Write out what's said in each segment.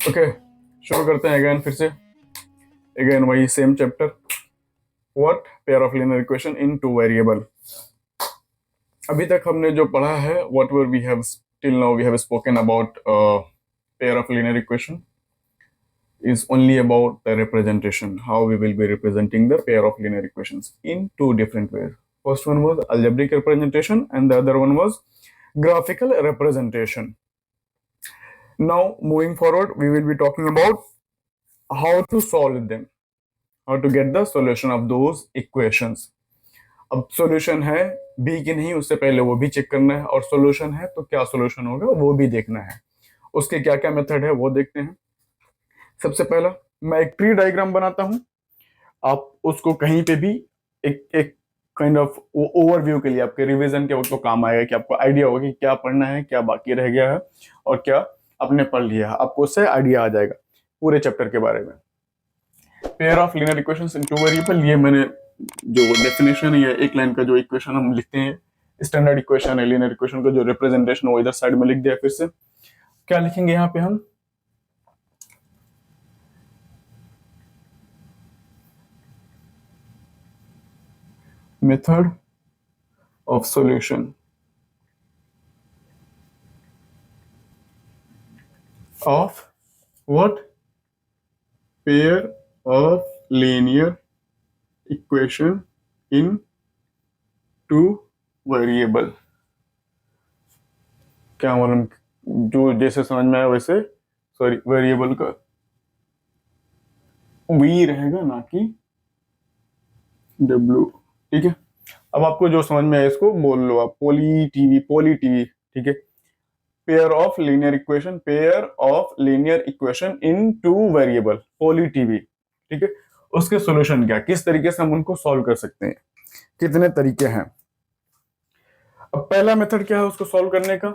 Okay, शुरू करते हैं अगेन, फिर से अगेन वही same chapter, what pair of linear equation in two variable. अभी तक हमने जो पढ़ा है, whatever we have till now we have spoken about pair of linear equation is only about the representation, how we will be representing the pair of linear equations in two different ways. First one was algebraic representation and the other one was graphical representation. Now moving forward, we will be talking about how to solve them, how to get the solution of those equations. अब solution है B की नहीं, उससे पहले वो भी check करना है, और सॉल्यूशन है तो क्या सॉल्यूशन होगा वो भी देखना है। उसके क्या क्या मेथड है वो देखते हैं। सबसे पहला, मैं एक ट्री डायग्राम बनाता हूं, आप उसको कहीं पे भी एक एक काइंड ऑफ ओवरव्यू के लिए, आपके रिवीजन के वक्त तो काम आएगा कि आपको आइडिया होगा कि क्या पढ़ना है, क्या बाकी रह गया है और क्या आपने पढ़ लिया है। आपको उससे आइडिया आ जाएगा पूरे चैप्टर के बारे में। Pair of linear equations in two variable, ये मैंने जो डेफिनेशन है, एक लाइन का जो इक्वेशन हम लिखते हैं, स्टैंडर्ड इक्वेशन है, लीनियर इक्वेशन का जो रिप्रेजेंटेशन वो इधर साइड में लिख दिया। फिर से क्या लिखेंगे यहाँ पे हम, method of solution of what pair of linear equation in two variable। क्या मतलब, जो जैसे समझ में आया वैसे, सॉरी वेरिएबल का वी रहेगा ना कि डब्ल्यू, ठीक है। अब आपको जो समझ में आया इसको बोल लो आप, पोली टीवी, ठीक है। Pair of linear equation, pair of linear equation in two variable, पोली टीवी, ठीक है। उसके सॉल्यूशन क्या, किस तरीके से हम उनको सॉल्व कर सकते हैं, कितने तरीके हैं। अब पहला मेथड क्या है उसको सॉल्व करने का,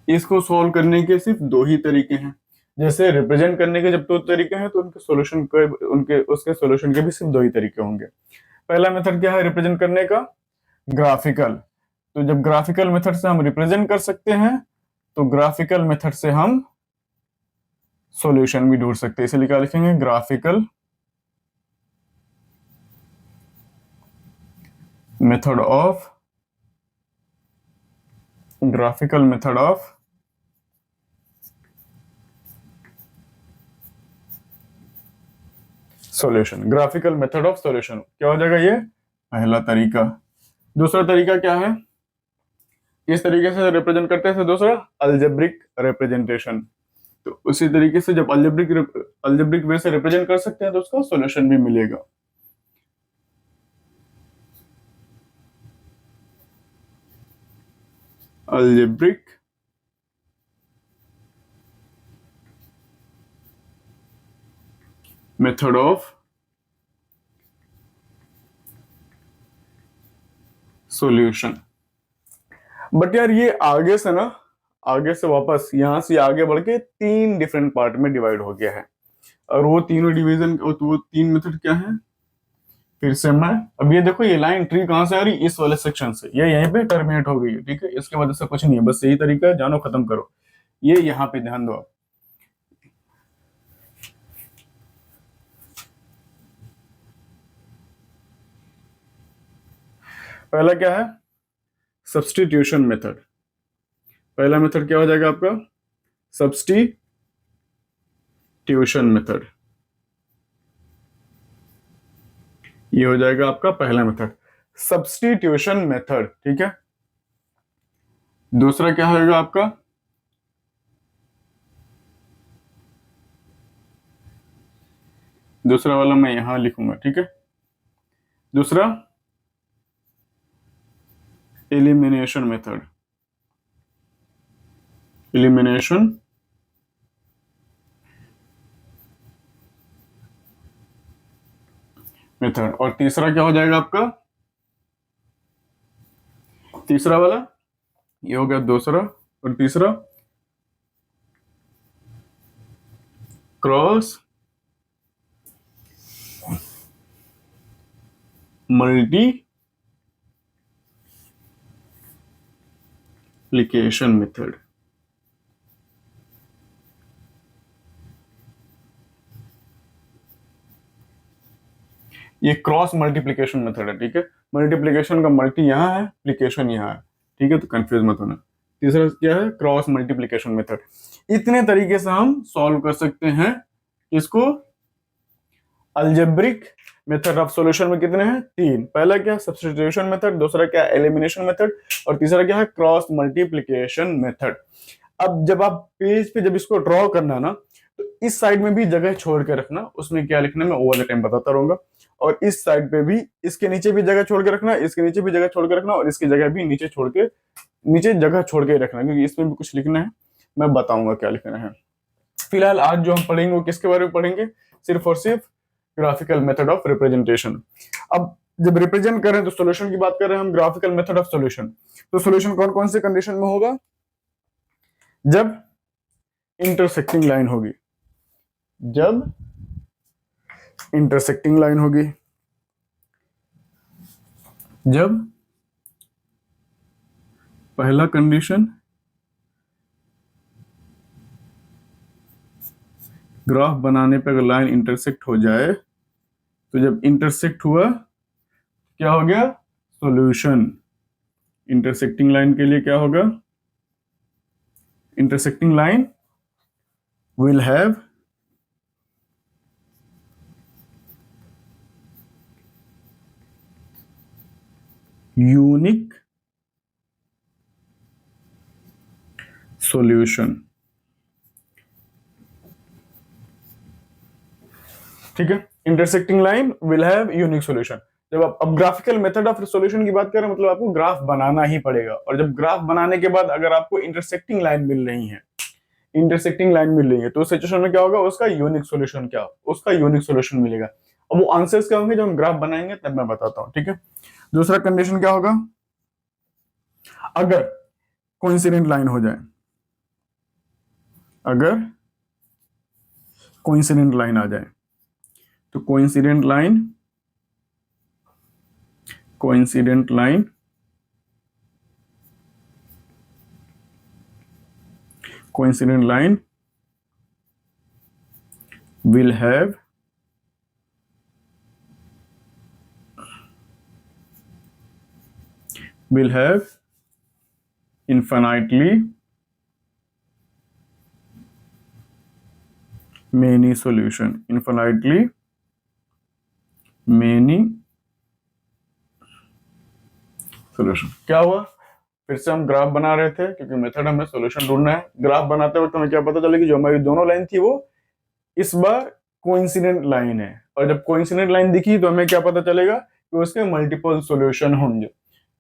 इसको सॉल्व करने के सिर्फ दो ही तरीके हैं। जैसे रिप्रेजेंट करने के जब दो तरीके हैं, तो उनके सॉल्यूशन के, उनके उसके सॉल्यूशन के भी सिर्फ दो ही तरीके होंगे। पहला मेथड क्या है रिप्रेजेंट करने का, ग्राफिकल। तो जब ग्राफिकल मेथड से हम रिप्रेजेंट कर सकते हैं, तो ग्राफिकल मेथड से हम सॉल्यूशन भी ढूंढ सकते हैं। इसलिए क्या लिखेंगे, graphical method of solution, graphical method of solution क्या हो जाएगा, ये पहला तरीका। दूसरा तरीका क्या है, इस तरीके से रिप्रेजेंट करते हैं। दूसरा अलजेब्रिक रिप्रेजेंटेशन। तो उसी तरीके से जब अलजेब्रिक वे से रिप्रेजेंट कर सकते हैं तो उसका सॉल्यूशन भी मिलेगा। Algebraic method of solution. But यार ये आगे से ना, आगे से वापस यहां से आगे बढ़ के तीन डिफरेंट पार्ट में डिवाइड हो गया है, और वो तीनों डिवीजन, वो तीन मेथड क्या है, फिर से मैं, अब ये देखो ये लाइन ट्री कहां से आ रही, इस वाले सेक्शन से, ये यहीं पे टर्मिनेट हो गई है, ठीक है। इसके वजह से कुछ नहीं है, बस यही तरीका है, जानो खत्म करो। ये यहाँ पे ध्यान दो आप, पहला क्या है, सब्सटीट्यूशन मेथड। पहला मेथड क्या हो जाएगा आपका, सब्सटीट्यूशन मेथड, ये हो जाएगा आपका पहला मेथड, सब्सटीट्यूशन मेथड, ठीक है। दूसरा क्या होगा आपका, दूसरा वाला मैं यहां लिखूंगा, ठीक है। दूसरा एलिमिनेशन मेथड, एलिमिनेशन मेथड। और तीसरा क्या हो जाएगा आपका, तीसरा वाला ये हो गया दूसरा, और तीसरा क्रॉस मल्टीप्लिकेशन मेथड, ये क्रॉस मल्टीप्लिकेशन मेथड है, ठीक है। मल्टीप्लिकेशन का मल्टी यहाँ है, एप्लीकेशन यहाँ है, ठीक है, तो कंफ्यूज मत होना। तीसरा क्या है, क्रॉस मल्टीप्लिकेशन मेथड। इतने तरीके से हम सॉल्व कर सकते हैं इसको। अलजेब्रिक मेथड ऑफ सॉल्यूशन में कितने हैं, 3। पहला क्या है, सब्स्टिट्यूशन मेथड, दूसरा क्या है, एलिमिनेशन मेथड, और तीसरा क्या है, क्रॉस मल्टीप्लिकेशन मेथड। अब जब आप पेज पे जब इसको ड्रॉ करना ना, तो इस साइड में भी जगह छोड़ के रखना, उसमें क्या लिखना मैं ओवर द टाइम बताता रहूंगा। और इस साइड पे भी, इसके नीचे भी जगह छोड़ के रखना, इसके नीचे भी जगह छोड़ के रखना, और इसकी जगह भी नीचे छोड़ के, नीचे जगह छोड़ के रखना, क्योंकि इसमें भी कुछ लिखना है, मैं बताऊंगा क्या लिखना है। फिलहाल आज जो हम पढ़ेंगे वो किसके बारे में पढ़ेंगे, सिर्फ और सिर्फ ग्राफिकल मेथड ऑफ रिप्रेजेंटेशन। अब जब रिप्रेजेंट कर रहे हैं तो सॉल्यूशन की बात कर रहे हैं हम, ग्राफिकल मेथड ऑफ सॉल्यूशन। तो सॉल्यूशन कौन कौन से कंडीशन में होगा, जब इंटरसेक्टिंग लाइन होगी, जब इंटरसेक्टिंग लाइन होगी, जब पहला कंडीशन ग्राफ बनाने पे अगर लाइन इंटरसेक्ट हो जाए, तो जब इंटरसेक्ट हुआ क्या हो गया, सॉल्यूशन। इंटरसेक्टिंग लाइन के लिए क्या होगा, intersecting line will have unique solution, ठीक है। Intersecting line will have unique solution. जब आप अब ग्राफिकल मेथड ऑफ सॉल्यूशन की बात करें, मतलब आपको ग्राफ बनाना ही पड़ेगा, और जब ग्राफ बनाने के बाद अगर आपको इंटरसेक्टिंग लाइन मिल रही है, इंटरसेक्टिंग लाइन मिल रही है, तो उस सिचुएशन में क्या होगा, उसका यूनिक सॉल्यूशन क्या, उसका यूनिक सॉल्यूशन मिलेगा। अब वो आंसर्स क्या होंगे जब हम ग्राफ बनाएंगे तब मैं बताता हूं, ठीक है। दूसरा कंडीशन क्या होगा, अगर कोइंसिडेंट लाइन हो जाए, अगर कोइंसिडेंट लाइन आ जाए, तो coincident line, coincident line coincident line will have infinitely many solution, infinitely many solution। क्या हुआ, फिर से हम ग्राफ बना रहे थे, क्योंकि मेथड हमें सॉल्यूशन ढूंढना है। ग्राफ बनाते वक्त हमें क्या पता चला कि जो हमारी दोनों लाइन थी वो इस बार कोइंसिडेंट लाइन है, और जब कोइंसिडेंट लाइन दिखी तो हमें क्या पता चलेगा कि उसके मल्टीपल सॉल्यूशन होंगे।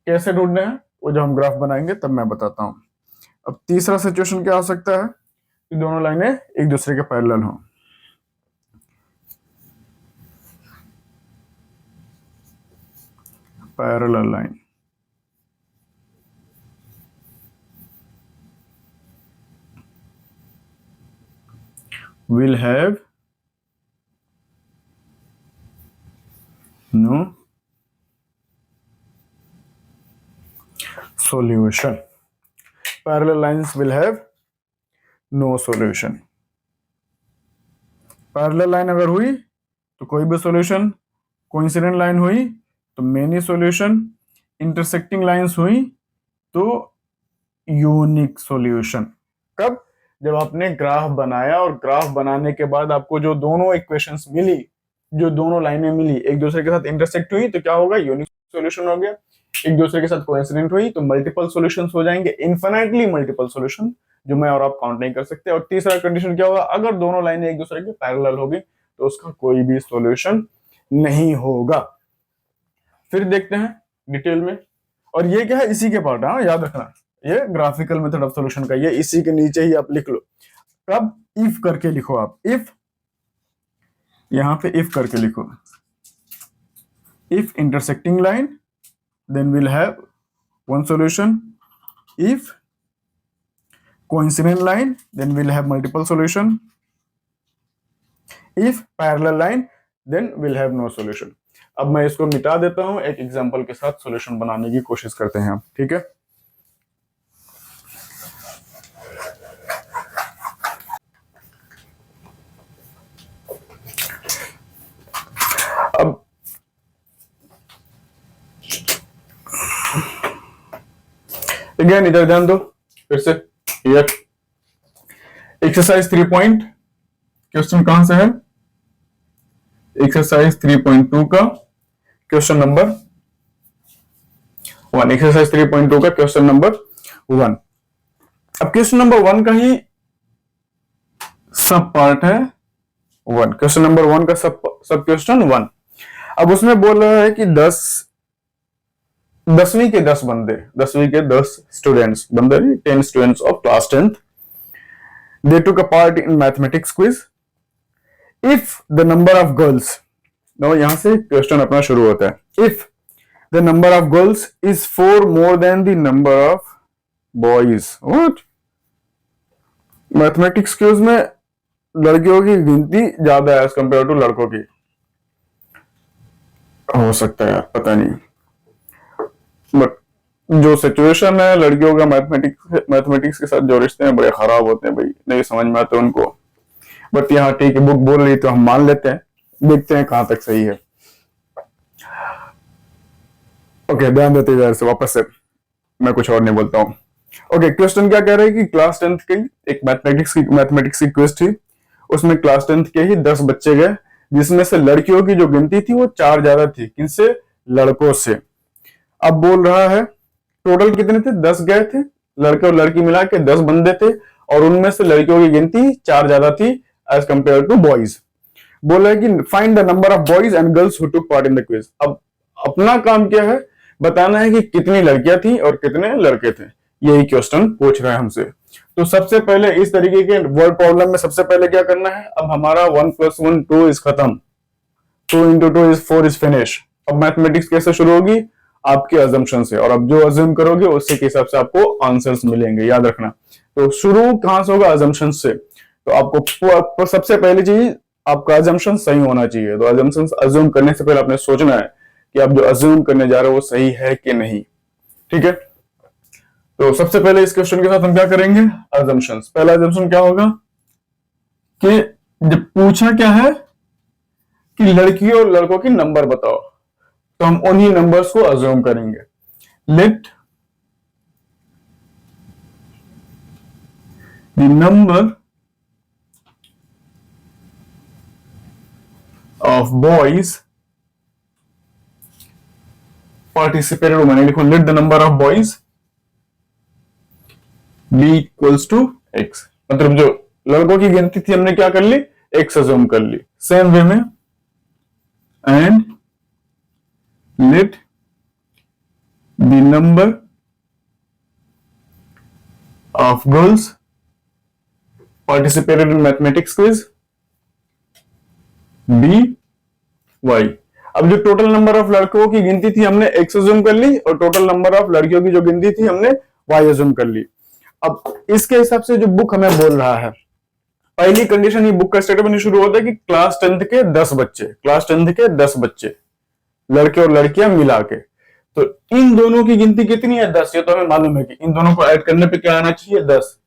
कैसे ढूंढने हैं वो जब हम ग्राफ बनाएंगे तब मैं बताता हूं। अब तीसरा सिचुएशन क्या हो सकता है कि दोनों लाइनें एक दूसरे के पैरेलल हों, parallel line, will have no solution, parallel lines will have no solution। Parallel line अगर हुई तो कोई भी सॉल्यूशन, कोइंसिडेंट लाइन हुई तो मेनी सॉल्यूशन, इंटरसेक्टिंग लाइंस हुई तो यूनिक सॉल्यूशन। कब, जब आपने ग्राफ बनाया और ग्राफ बनाने के बाद आपको जो दोनों इक्वेशंस मिली, जो दोनों लाइनें मिली एक दूसरे के साथ इंटरसेक्ट हुई तो क्या होगा, यूनिक सॉल्यूशन हो गया। एक दूसरे के साथ कोइंसिडेंट हुई तो मल्टीपल सॉल्यूशंस हो जाएंगे, इनफिनिटली मल्टीपल सॉल्यूशन, जो मैं और आप काउंट नहीं कर सकते। और तीसरा कंडीशन क्या होगा, अगर दोनों लाइनें एक दूसरे के पैरेलल होगी तो उसका कोई भी सॉल्यूशन नहीं होगा। फिर देखते हैं डिटेल में। और ये क्या है, इसी के पार्ट है, याद रखना, ये ग्राफिकल मेथड ऑफ सॉल्यूशन का, ये इसी के नीचे ही आप लिख लो। कब, इफ करके लिखो आप, इफ, यहां पे इफ करके लिखो, if intersecting line then will have one solution, if coincident line then will have multiple solution, if parallel line then will have no solution. अब मैं इसको मिटा देता हूं, एक एग्जांपल के साथ सॉल्यूशन बनाने की कोशिश करते हैं आप, ठीक है। अगेन इधर ध्यान दो फिर से। हियर एक्सरसाइज 3 पॉइंट क्वेश्चन कहां से है? एक्सरसाइज 3.2 का क्वेश्चन नंबर 1। एक्सरसाइज 3.2 का क्वेश्चन नंबर 1। अब क्वेश्चन नंबर 1 का ही सब पार्ट है 1। क्वेश्चन नंबर 1 का सब क्वेश्चन 1। अब उसमें बोल रहा है कि 10वीं के 10 बंदे, 10वीं के 10 स्टूडेंट्स, बंदे 10 students of class 10th, they took a part in mathematics quiz. If the number of girls, now यहां से क्वेश्चन अपना शुरू होता है। If the number of girls is 4 more than the number of boys, what? Mathematics quiz में लड़कियों की गिनती ज्यादा है एज कंपेयर टू लड़कों की। हो सकता है यार, पता नहीं, बट जो सिचुएशन है लड़कियों का मैथमेटिक्स के साथ जो रिश्ते हैं बड़े खराब होते हैं भाई, नहीं समझ में आते उनको। बट यहाँ ठीक है, बुक बोल रही तो हम मान लेते हैं, देखते हैं कहां तक सही है। ओके, ध्यान देते इधर से, वापस से मैं कुछ और नहीं बोलता हूँ। ओके, क्वेश्चन क्या कह रहे हैं कि क्लास 10th की एक मैथमेटिक्स की क्विज थी, उसमें क्लास 10th के ही 10 बच्चे गए, जिसमें से लड़कियों की जो गिनती थी वो 4 ज्यादा थी। किनसे? लड़कों से। अब बोल रहा है टोटल कितने थे? 10 गए थे, लड़के और लड़की मिला के 10 बंदे थे, और उनमें से लड़कियों की गिनती 4 ज्यादा थी एज कंपेयर टू बॉयज। बोला है कि find the number of boys and girls who took part in the quiz. अब अपना काम क्या है? बताना है कि कितनी लड़कियां थी और कितने लड़के थे। यही क्वेश्चन पूछ रहा है हमसे। तो सबसे पहले इस तरीके के वर्ड प्रॉब्लम में सबसे पहले क्या करना है? अब हमारा 1 + 1 2 इज खत्म, 2 × 2 इज 4 इज फिनिश। अब मैथमेटिक्स कैसे शुरू होगी? आपके अजम्पशन से, और अब जो अज्यूम करोगे उसके हिसाब से आपको आंसर्स मिलेंगे, याद रखना। तो शुरू कहां से होगा? अजम्पशन से। तो आपको सबसे पहली चीज आपका अजम्पशन सही होना चाहिए। तो अजम्पशन अज्यूम करने से पहले आपने सोचना है कि आप जो अज्यूम करने जा रहे हो वो सही है कि नहीं। ठीक है, तो सबसे पहले इस क्वेश्चन के साथ हम क्या करेंगे? अजम्पशन। पहला अजम्पशन क्या होगा कि जब पूछा क्या है कि लड़कियों और लड़कों की नंबर बताओ, तो हम उन्हीं नंबर्स को अज्यूम करेंगे। Let the number of boys participated, मैंने लिखो let the number of boys be equals to x. मतलब जो लड़कों की गिनती थी हमने क्या कर ली? एक्स अज्यूम कर ली। सेम वे में and let the number of girls participated in mathematics quiz be y। अब जो टोटल नंबर ऑफ लड़कों की गिनती थी हमने x अज्यूम कर ली, और टोटल नंबर ऑफ लड़कियों की जो गिनती थी हमने y अज्यूम कर ली। अब इसके हिसाब से जो बुक हमें बोल रहा है, पहली कंडीशन, ये बुक का स्टेटमेंट शुरू होता है कि क्लास 10th के 10 बच्चे, क्लास 10th के 10 बच्चे, लड़के और लड़कियां मिला के। तो इन दोनों की गिनती कितनी है? 10। ये तो हमें मालूम है कि इन दोनों को ऐड करने पे क्या आना चाहिए? 10।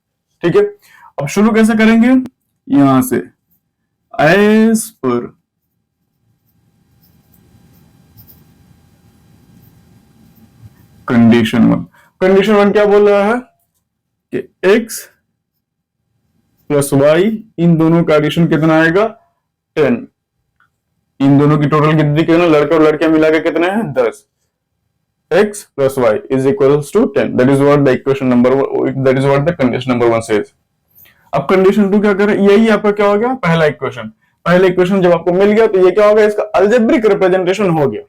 ठीक है, अब शुरू कैसे करेंगे? यहां से एज पर कंडीशन 1। कंडीशन 1 क्या बोल रहा है कि x + y, इन दोनों का एडिशन कितना आएगा? 10। इन दोनों की टोटल गिनती कितना? लड़के और लड़कियां मिला के कितने हैं? 10। x + y is equals to 10। That is what the equation number, that is what the condition number 1 says। अब कंडीशन 2 क्या करे? यही आपका क्या हो गया? पहला इक्वेशन। पहला इक्वेशन जब आपको मिल गया तो ये क्या हो गया? इसका अलजेब्रिक रिप्रेजेंटेशन हो गया।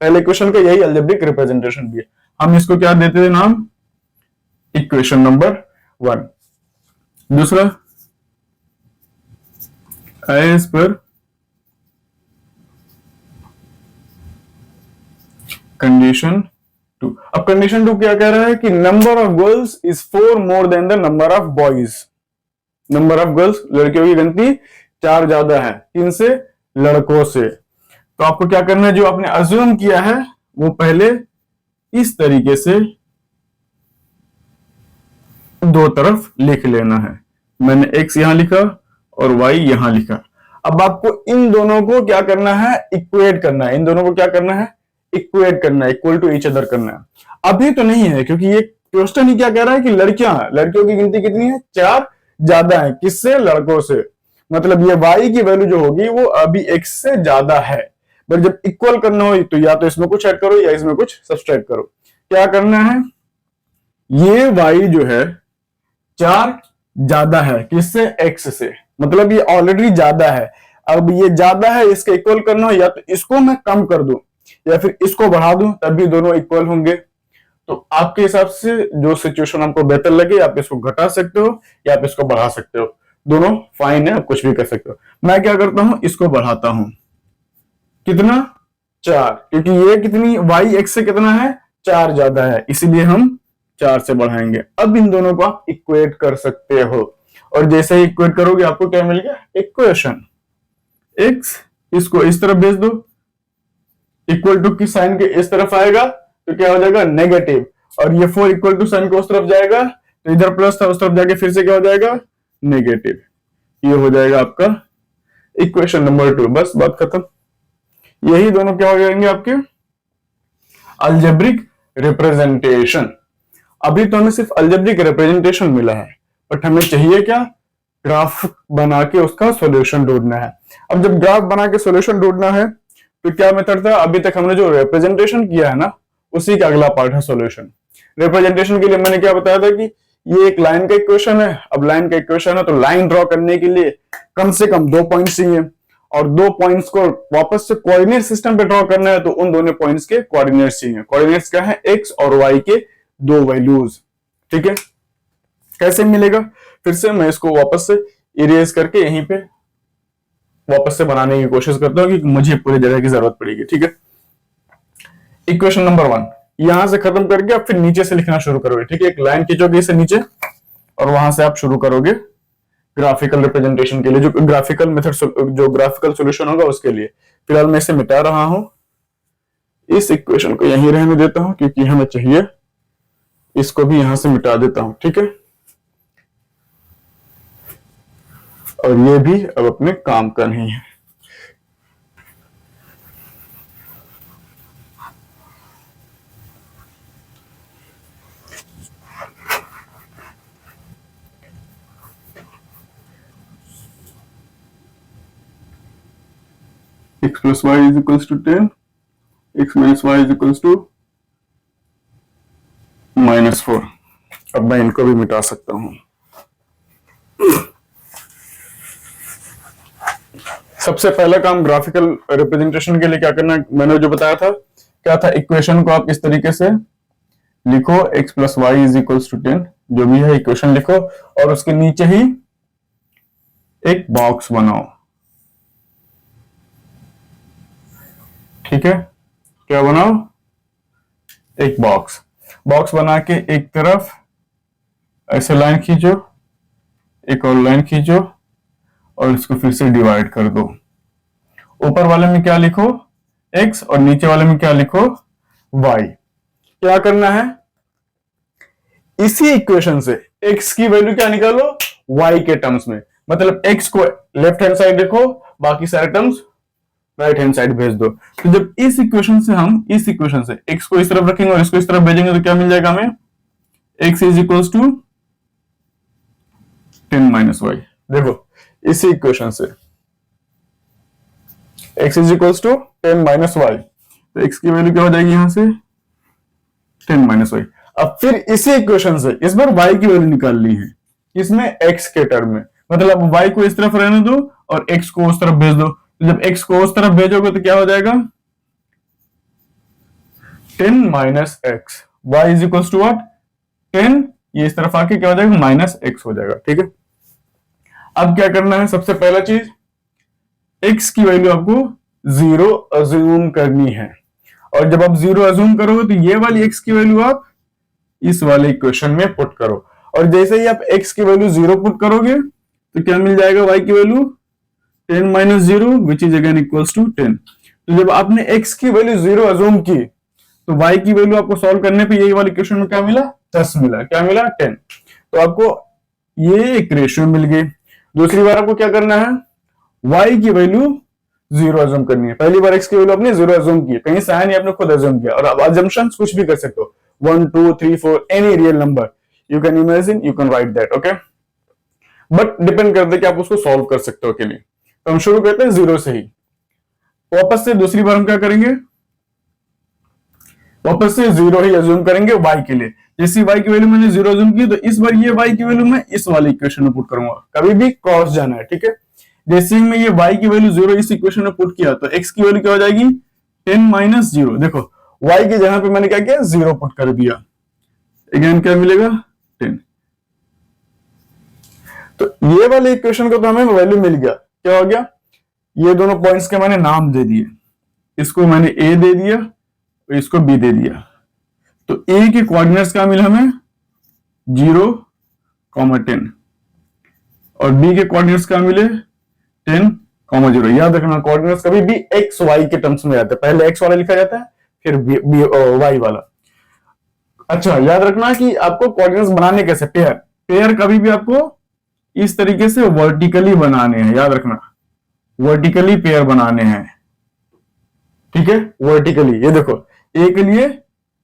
पहले इक्वेशन का यही अलजेब्रिक रिप्रेजेंटेशन भी है। हम इसको क्या देते थे नाम? Equation number 1। दूसरा एज पर कंडीशन 2। अब कंडीशन 2 क्या कह रहा है कि number of girls is 4 more than the number of boys. Number of girls, लड़कियों की गिनती 4 ज्यादा है। किनसे? लड़कों से। तो आपको क्या करना है? जो आपने अज्यूम किया है वो पहले इस तरीके से दो तरफ लिख लेना है। मैंने x यहां लिखा और y यहां लिखा। अब आपको इन दोनों को क्या करना है? इक्वेट करना है। इन दोनों को क्या करना है? इक्वेट करना है, इक्वल टू ईच अदर करना है। अभी तो नहीं है क्योंकि ये क्वेश्चन ही क्या कह रहा है कि लड़कियां हैं, लड़कियों की गिनती कितनी है, 4 ज्यादा है, किससे, लड़कों से। मतलब ये y की वैल्यू जो होगी वो अभी x से ज्यादा है। बट जब इक्वल करना हो तो या तो इसमें कुछ ऐड करो या इसमें कुछ सब्सट्रैक्ट करो। क्या करना है, ये y जो है 4 ज्यादा है किससे, x से, मतलब ये ऑलरेडी ज्यादा है। अब ये ज्यादा है, इसका इक्वल करना हो, या तो इसको मैं कम कर दूं या फिर इसको बढ़ा दूं, तब भी दोनों इक्वल होंगे। तो आपके हिसाब से जो सिचुएशन आपको बेहतर लगे, आप इसको घटा सकते हो या आप इसको बढ़ा सकते हो, दोनों फाइन है, आप कुछ भी कर सकते हो। मैं क्या करता हूं, इसको बढ़ाता हूं, कितना, 4, क्योंकि ये कितनी, y x से कितना है, 4 ज्यादा है, इसीलिए हम 4 से बढ़ाएंगे। अब इन दोनों को आप इक्वेट कर सकते हो, और जैसे ही इक्वेट करोगे आपको क्या मिल गया, इक्वेशन। x इसको इस तरफ भेज दो, इक्वल टू की साइन के इस तरफ आएगा तो क्या हो जाएगा, नेगेटिव, और ये 4 इक्वल टू साइन को उस तरफ जाएगा तो इधर प्लस था, उस तरफ जाके फिर से क्या हो जाएगा, नेगेटिव। ये हो जाएगा आपका इक्वेशन नंबर 2। बस बात खत्म। यही दोनों क्या हो जाएंगे आपके अलजेब्रिक रिप्रेजेंटेशन। अभी तो हमें सिर्फ अलजेब्रिक रिप्रेजेंटेशन मिला है, बट हमें चाहिए क्या, ग्राफ बना के उसका सॉल्यूशन ढूंढना है। अब जब ग्राफ बना के सॉल्यूशन ढूंढना है तो क्या मेथड था, अभी तक हमने जो रिप्रेजेंटेशन किया है ना, उसी का अगला पार्ट है सॉल्यूशन। रिप्रेजेंटेशन के लिए मैंने क्या बताया था कि ये एक लाइन का इक्वेशन है। अब लाइन का इक्वेशन है तो लाइन ड्रॉ करने के लिए कम से कम 2 पॉइंट्स चाहिए, और 2 पॉइंट्स को वापस से कोऑर्डिनेट सिस्टम पे ड्रॉ करना है तो उन दोनों पॉइंट्स के कोऑर्डिनेट्स चाहिए। कोऑर्डिनेट्स क्या है, एक्स और वाई के 2 वैल्यूज। ठीक है, कैसे मिलेगा, फिर से मैं इसको वापस से इरेज करके यहीं पे वापस से बनाने की कोशिश करता हूं, क्योंकि मुझे पूरी जगह की जरूरत पड़ेगी। ठीक है, इक्वेशन नंबर 1 यहां से खत्म करके आप फिर नीचे से लिखना शुरू करोगे। ठीक है, एक लाइन खींचोगे इसे नीचे और वहां से आप शुरू करोगे ग्राफिकल रिप्रेजेंटेशन के लिए, जो ग्राफिकल मेथड, जो ग्राफिकल सॉल्यूशन होगा उसके लिए। फिलहाल मैं इसे मिटा रहा हूं, इस इक्वेशन को यहीं रहने देता हूं क्योंकि हमें चाहिए, इसको भी यहां से मिटा देता हूं। ठीक है, और ये भी अब अपने काम का नहीं है। x plus y is equals to 10, x minus y is equals to -4। अब मैं इनको भी मिटा सकता हूं। सबसे पहला काम ग्राफिकल रिप्रेजेंटेशन के लिए क्या करना है, मैंने जो बताया था क्या था, इक्वेशन को आप इस तरीके से लिखो, x plus y is equals to 10, जो भी है इक्वेशन लिखो, और उसके नीचे ही एक बॉक्स बनाओ। ठीक है, क्या बनाओ, एक बॉक्स। बॉक्स बना के एक तरफ ऐसे लाइन खींचो, एक और लाइन खींचो, और इसको फिर से डिवाइड कर दो। ऊपर वाले में क्या लिखो, x, और नीचे वाले में क्या लिखो, y। क्या करना है, इसी इक्वेशन से x की वैल्यू क्या निकालो, y के टर्म्स में। मतलब x को लेफ्ट हैंड साइड देखो, बाकी सारे टर्म्स राइट हैंड साइड भेज दो। तो जब इस इक्वेशन से हम इस इक्वेशन से x को इस तरफ रखेंगे और इसको इस तरफ भेजेंगे तो क्या मिल जाएगा हमें, x is equals to 10 minus y. देखो इसी इक्वेशन से x is equals to 10 minus y, तो x की वैल्यू क्या हो जाएगी यहां से 10 माइनस वाई। अब फिर इसी इक्वेशन से इस बार y की वैल्यू निकाल ली है, इसमें x के टर्म में, मतलब y को इस तरफ रहने दो और x को उस तरफ भेज दो। तो जब x को उस तरफ भेजोगे तो क्या हो जाएगा 10 minus x, y is equal to what 10, ये इस तरफ आके क्या हो जाएगा माइनस एक्स हो जाएगा। ठीक है, अब क्या करना है, सबसे पहला चीज x की वैल्यू आपको 0 अज्यूम करनी है, और जब आप 0 अज्यूम करोगे तो ये वाली x की वैल्यू आप इस वाले इक्वेशन में पुट करो, और जैसे ही आप x की वैल्यू 0 पुट करोगे तो क्या मिल जाएगा y की वैल्यू 10 माइनस 0 which is again equals to 10। तो जब आपने x की वैल्यू 0 अज्यूम की तो y की वैल्यू आपको सॉल्व करने पे यही वाले इक्वेशन में क्या मिला 10 मिला, क्या मिला 10। तो आपको ये एक रेशियो मिल गई। दूसरी बार आपको क्या करना है, y की वैल्यू 0 अज्यूम करनी है। पहली बार x की वैल्यू आपने 0 अज्यूम की, कहीं से आया नहीं, आपने खुद अज्यूम किया, और अब अजम्पशंस कुछ भी कर सकते हो। 1 2 3 4 any real number you can imagine, you can write that, okay. But depend करता है कि आप उसको सॉल्व कर सकते हो के लिए। तो हम शुरू करते हैं जीरो से ही। वापस से दूसरी बार हम क्या करेंगे, वापस से जीरो ही अज्यूम करेंगे y के लिए। जैसी y की वैल्यू मैंने जीरो अज्यूम की, तो इस बार ये y की वैल्यू मैं इस वाली इक्वेशन में पुट करूंगा, कभी भी क्रॉस जाना है, ठीक है। जैसे ही मैं ये y की वैल्यू जीरो इस इक्वेशन में पुट किया, तो x की वैल्यू क्या हो जाएगी 10 माइनस जीरो। देखो y की जगह पे मैंने क्या किया, जीरो पुट कर दिया, अगेन क्या मिलेगा 10। तो ये वाले इक्वेशन को तो हमें वैल्यू मिल गया, क्या हो गया, ये दोनों पॉइंट्स के मैंने नाम दे दिए, इसको मैंने a दे दिया, इसको b दे दिया। तो a के कोऑर्डिनेट्स क्या मिला हमें 0, 10 और b के कोऑर्डिनेट्स क्या मिले 10, 0। याद रखना कोऑर्डिनेट्स कभी भी x y के टर्म्स में आते हैं, पहले x वाला लिखा जाता है फिर y वाला। अच्छा याद रखना कि आपको कोऑर्डिनेट्स बनाने कैसे, पेयर पेयर कभी भी आपको इस तरीके से वर्टिकली बनाने हैं, याद रखना वर्टिकली पेयर बनाने हैं, ठीक है, वर्टिकली। ये देखो a के लिए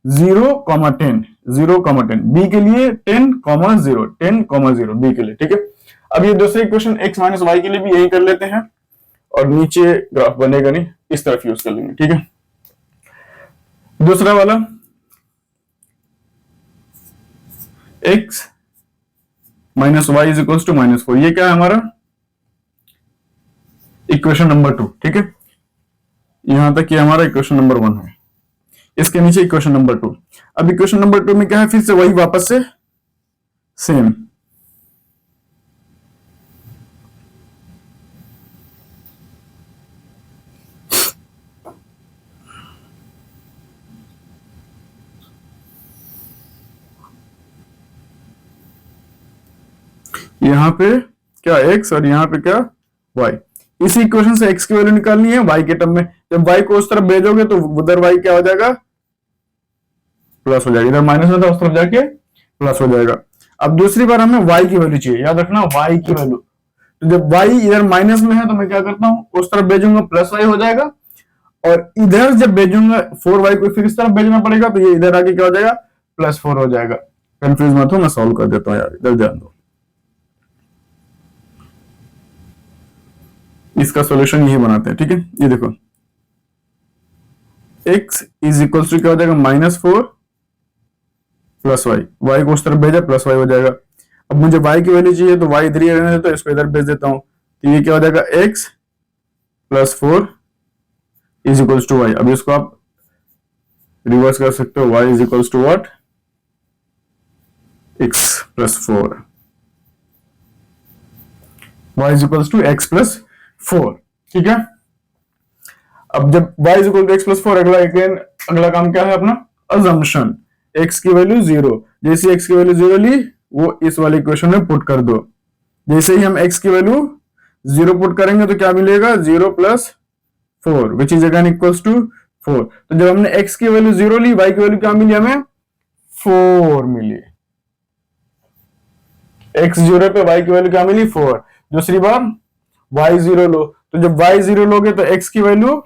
0, 10, 0, 10, b के लिए 10, 0, 10, 0 b के लिए, ठीक है। अब ये दूसरे इक्वेशन x माइनस वाई के लिए भी यही कर लेते हैं, और नीचे ग्राफ बनेगा नहीं, इस तरफ यूज कर लेंगे, ठीक है। दूसरा वाला x minus y is equal to -4, ये क्या है हमारा इक्वेशन नंबर 2, ठीक है। यहां तक ये हमारा इक्वेशन नंबर 1 है, इसके नीचे इक्वेशन नंबर 2। अब इक्वेशन नंबर 2 में क्या है, फिर से वही वापस से सेम, यहां पे क्या x और यहां पे क्या y। इसी इक्वेशन से x की वैल्यू निकालनी है y के टर्म में। जब y को उस तरफ भेजोगे तो उधर y क्या हो जाएगा, प्लस हो जाएगा, इधर माइनस में था उस तरफ जाके प्लस हो जाएगा। अब दूसरी बार हमें y की वैल्यू चाहिए, याद रखना y की वैल्यू। तो जब y इधर माइनस में है तो मैं क्या करता हूं, उस तरफ भेजूंगा प्लस y हो जाएगा, और इधर जब भेजूंगा 4y को फिर इस तरफ भेजना पड़ेगा, तो ये इधर आके क्या हो जाएगा +4 हो जाएगा। कंफ्यूज मत हो, मैं सॉल्व कर देता हूं यार, इधर ध्यान दो। इसका सॉल्यूशन यही बनाते हैं, ठीक है। ये देखो x इज इक्वल टू क्या हो जाएगा -4 प्लस वाई, वाई को उस तरफ भेजा प्लस वाई हो जाएगा। अब मुझे y की वैल्यू चाहिए तो y इधर ही रहने देता हूं, इसको इधर भेज देता हूं, तो ये क्या हो जाएगा x +4 is equal to y. अब इसको आप रिवर्स कर सकते हो, y is equal to what, x +4, y is equal to x +4, ठीक है। अब जब y is equal to x +4, अगला काम क्या है अपना, अजम्पशन, x की वैल्यू 0। जैसे x की वैल्यू 0 ली, वो इस वाले इक्वेशन में पुट कर दो। जैसे ही हम x की वैल्यू 0 पुट करेंगे तो क्या मिलेगा 0 + 4 which is again equals to 4। तो जब हमने x की वैल्यू 0 ली, y की वैल्यू क्या मिली हमें 4 मिली। x 0 पे y की वैल्यू क्या मिली 4। दूसरी बार y 0 लो, तो जब y 0 लोगे तो x की वैल्यू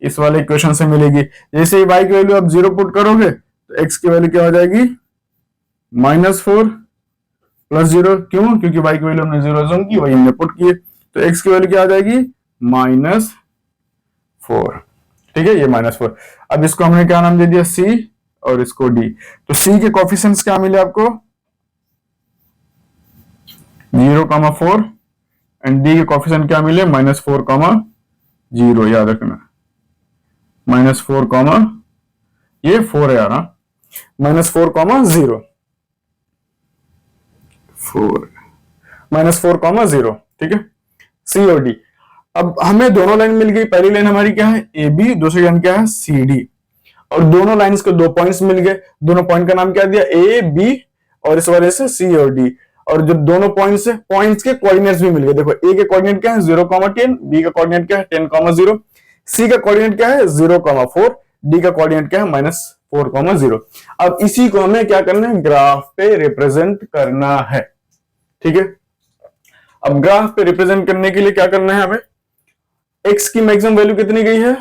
इस वाले इक्वेशन से मिलेगी। जैसे ही y की वैल्यू आप 0 पुट करोगे तो x की वैल्यू क्या हो जाएगी -4 + 0। क्यों, क्योंकि y की वैल्यू हमने 0 अज्यूम की, वही हमने पुट किए, तो x की वैल्यू क्या आ जाएगी -4, ठीक है, ये -4। अब इसको हमने क्या नाम दे दिया c और इसको d। तो c के कोएफिशिएंट्स क्या मिले आपको 0, 4 एंड d के कोएफिशिएंट क्या मिले -4, 0। याद रखना -4, ये 4 है यार, -4, 0, 4 -4, 0, ठीक है, सी और डी। अब हमें दोनों लाइन मिल गई, पहली लाइन हमारी क्या है ए बी, दूसरी लाइन क्या है सी डी, और दोनों लाइंस को 2 पॉइंट्स मिल गए। दोनों पॉइंट का नाम क्या दिया ए बी, और इस वजह से सी और डी। और जब दोनों पॉइंट्स है, पॉइंट्स के कोऑर्डिनेट्स भी मिल गए। देखो ए के कोऑर्डिनेट क्या है 0, 10, बी का कोऑर्डिनेट क्या है 10, 0, सी का कोऑर्डिनेट क्या है 0, 4, डी का कोऑर्डिनेट क्या है -4, 0। अब इसी को हमें क्या करना है ग्राफ पे रिप्रेजेंट करना है, ठीक है। अब ग्राफ पे रिप्रेजेंट करने के लिए क्या करना है हमें, x की मैक्सिमम वैल्यू कितनी गई है,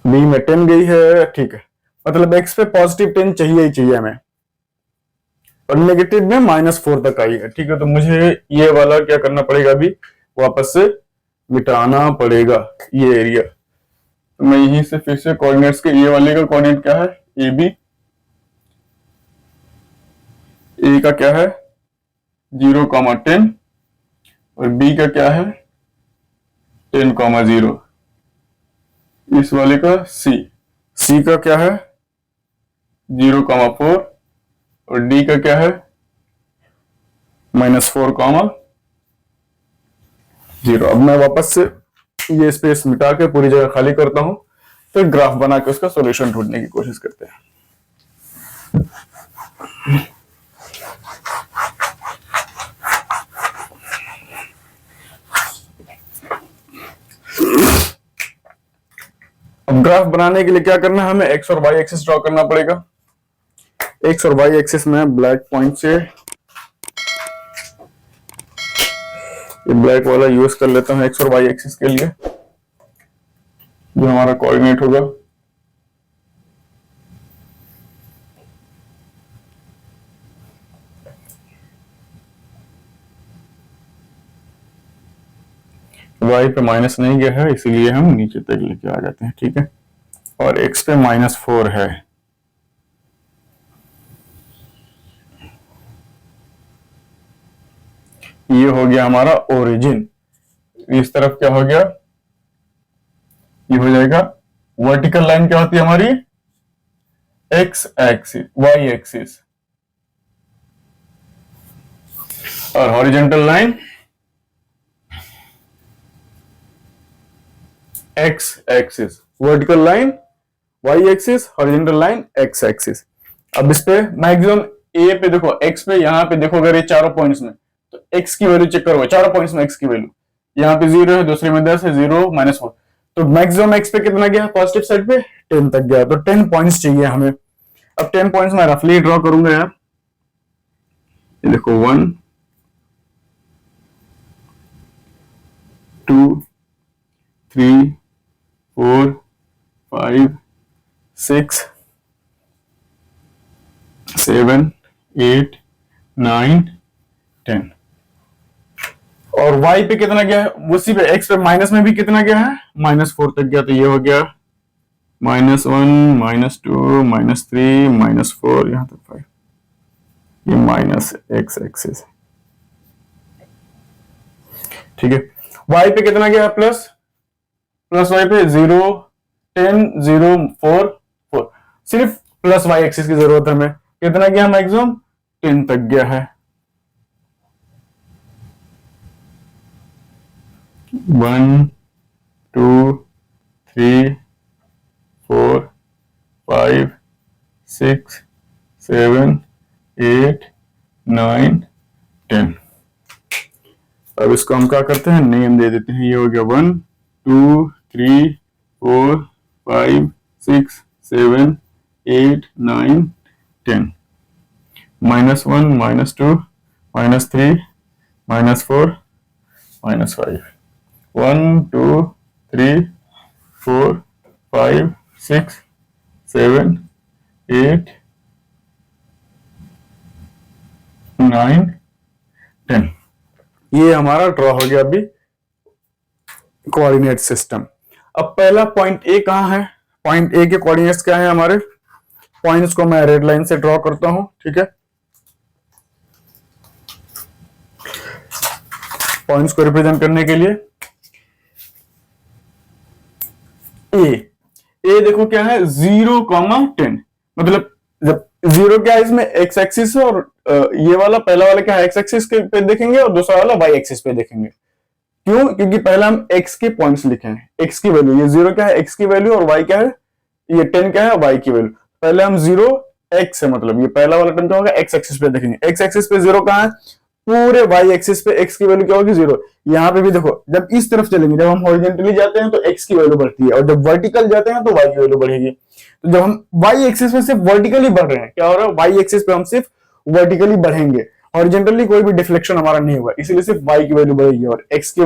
b में 10 गई है, ठीक है। मतलब x पे पॉजिटिव 10 चाहिए ही चाहिए हमें, और नेगेटिव में -4 तक आई है। ठीक है, तो मुझे ये वाला क्या करना पड़ेगा, अभी वापस से मिटाना पड़ेगा ये एरिया। तो मैं यहीं से फिर से कोऑर्डिनेट्स के, ये वाले का कोऑर्डिनेट क्या है, ए बी, ए का क्या है 0,10 और बी का क्या है 10,0, इस वाले का सी का क्या है 0,4 और डी का क्या है -4,0। अब मैं वापस से ये स्पेस मिटा के पूरी जगह खाली करता हूं, फिर ग्राफ बना के उसका सॉल्यूशन ढूंढने की कोशिश करते हैं। अब ग्राफ बनाने के लिए क्या करना है, हमें एक्स और वाई एक्सिस ड्रॉ करना पड़ेगा। एक्स और वाई एक्सिस में ब्लैक पॉइंट से ये ब्लैक वाला यूज कर लेता हूं एक्स और वाई एक्सिस के लिए, जो हमारा कोऑर्डिनेट होगा। वाई पे माइनस नहीं गया है, इसीलिए हम नीचे तक लेके आ जाते हैं। ठीक है, और एक्स पे -4 है। ये हो गया हमारा ओरिजिन। इस तरफ क्या हो गया, ये हो जाएगा वर्टिकल लाइन क्या होती है हमारी एक्स एक्सिस, वाई एक्सिस, और horizontal line x axis, vertical line y axis, horizontal line x axis. अब इस पे मैक्सिमम ए पे देखो, एक्स पे यहाँ पे देखो, अगर ये चारों पॉइंट्स में, तो एक्स की वैल्यू चेक करो, चारों पॉइंट्स में एक्स की वैल्यू, यहाँ पे 0 है, दूसरे में 10 है, 0 -4, तो मैक्सिमम एक्स पे कितना गया पॉजिटिव साइड पे 10 तक गया, तो 10 पॉइंट्स चाहिए हमें। अब 10 पॉइंट्स मैं रफली ड्रॉ करूंगा यार, ये देखो 1 2 3 4 5 6 7 8 9 10, और y पे कितना गया है, उसी पे x पे माइनस में भी कितना गया है -4 तक गया, तो ये हो गया -1 -2 -3 -4 यहां तक 5, ये माइनस x एक्सिस। ठीक है, y पे कितना गया प्लस y पे 0 10 0 4 4, सिर्फ प्लस y एक्सिस की जरूरत है हमें। कितना गया मैक्सिमम 10 तक गया है, 1 2 3 4 5 6 7 8 9 10। अब इसको हम क्या करते हैं, नेम दे देते हैं। ये हो गया 1 2 3 4 5 6 7 8 9 10, -1 -2 -3 -4 -5, 1 2 3 4 5 6 7 8 9 10। ये हमारा ड्रॉ हो गया अभी कोऑर्डिनेट सिस्टम। अब पहला पॉइंट ए कहां है, पॉइंट ए के कोऑर्डिनेट्स क्या है हमारे, पॉइंट्स को मैं रेड लाइन से ड्रॉ करता हूं। ठीक है, पॉइंट्स को रिप्रेजेंट करने के लिए ए देखो क्या है 0,10, मतलब जब 0 क्या है इसमें एक्स एक्सिस है, और ये वाला पहला वाला क्या है एक्स एक्सिस पे देखेंगे और दूसरा वाला वाई एक्सिस पे देखेंगे। क्यों, क्योंकि पहला हम एक्स के पॉइंट्स लिखे हैं, एक्स की वैल्यू, ये 0 क्या है एक्स की वैल्यू, और वाई क्या है ये 10 क्या है वाई की वैल्यू। पहले हम 0 एक्स है, मतलब ये पहला वाला टर्म क्या होगा एक्स एक्सिस पे देखेंगे, एक्स एक्सिस पे 0 कहां है, पूरे वाई एक्सिस पे एक्स की वैल्यू क्या होगी 0। यहाँ पे भी देखो, जब इस तरफ चलेंगे, जब हम हॉरिजॉन्टली जाते हैं तो एक्स की वैल्यू बढ़ती है, और जब वर्टिकल जाते हैं तो वाई की वैल्यू बढ़ेगी। तो जब हम वाई एक्सिस पे सिर्फ वर्टिकली बढ़ रहे हैं, क्या हो रहा है वाई एक्सिस पे हम सिर्फ वर्टिकली बढ़ेंगे, हॉरिजॉन्टली कोई भी डिफ्लेक्शन हमारा नहीं होगा, इसीलिए सिर्फ वाई की वैल्यू बढ़ेगी, और एक्स की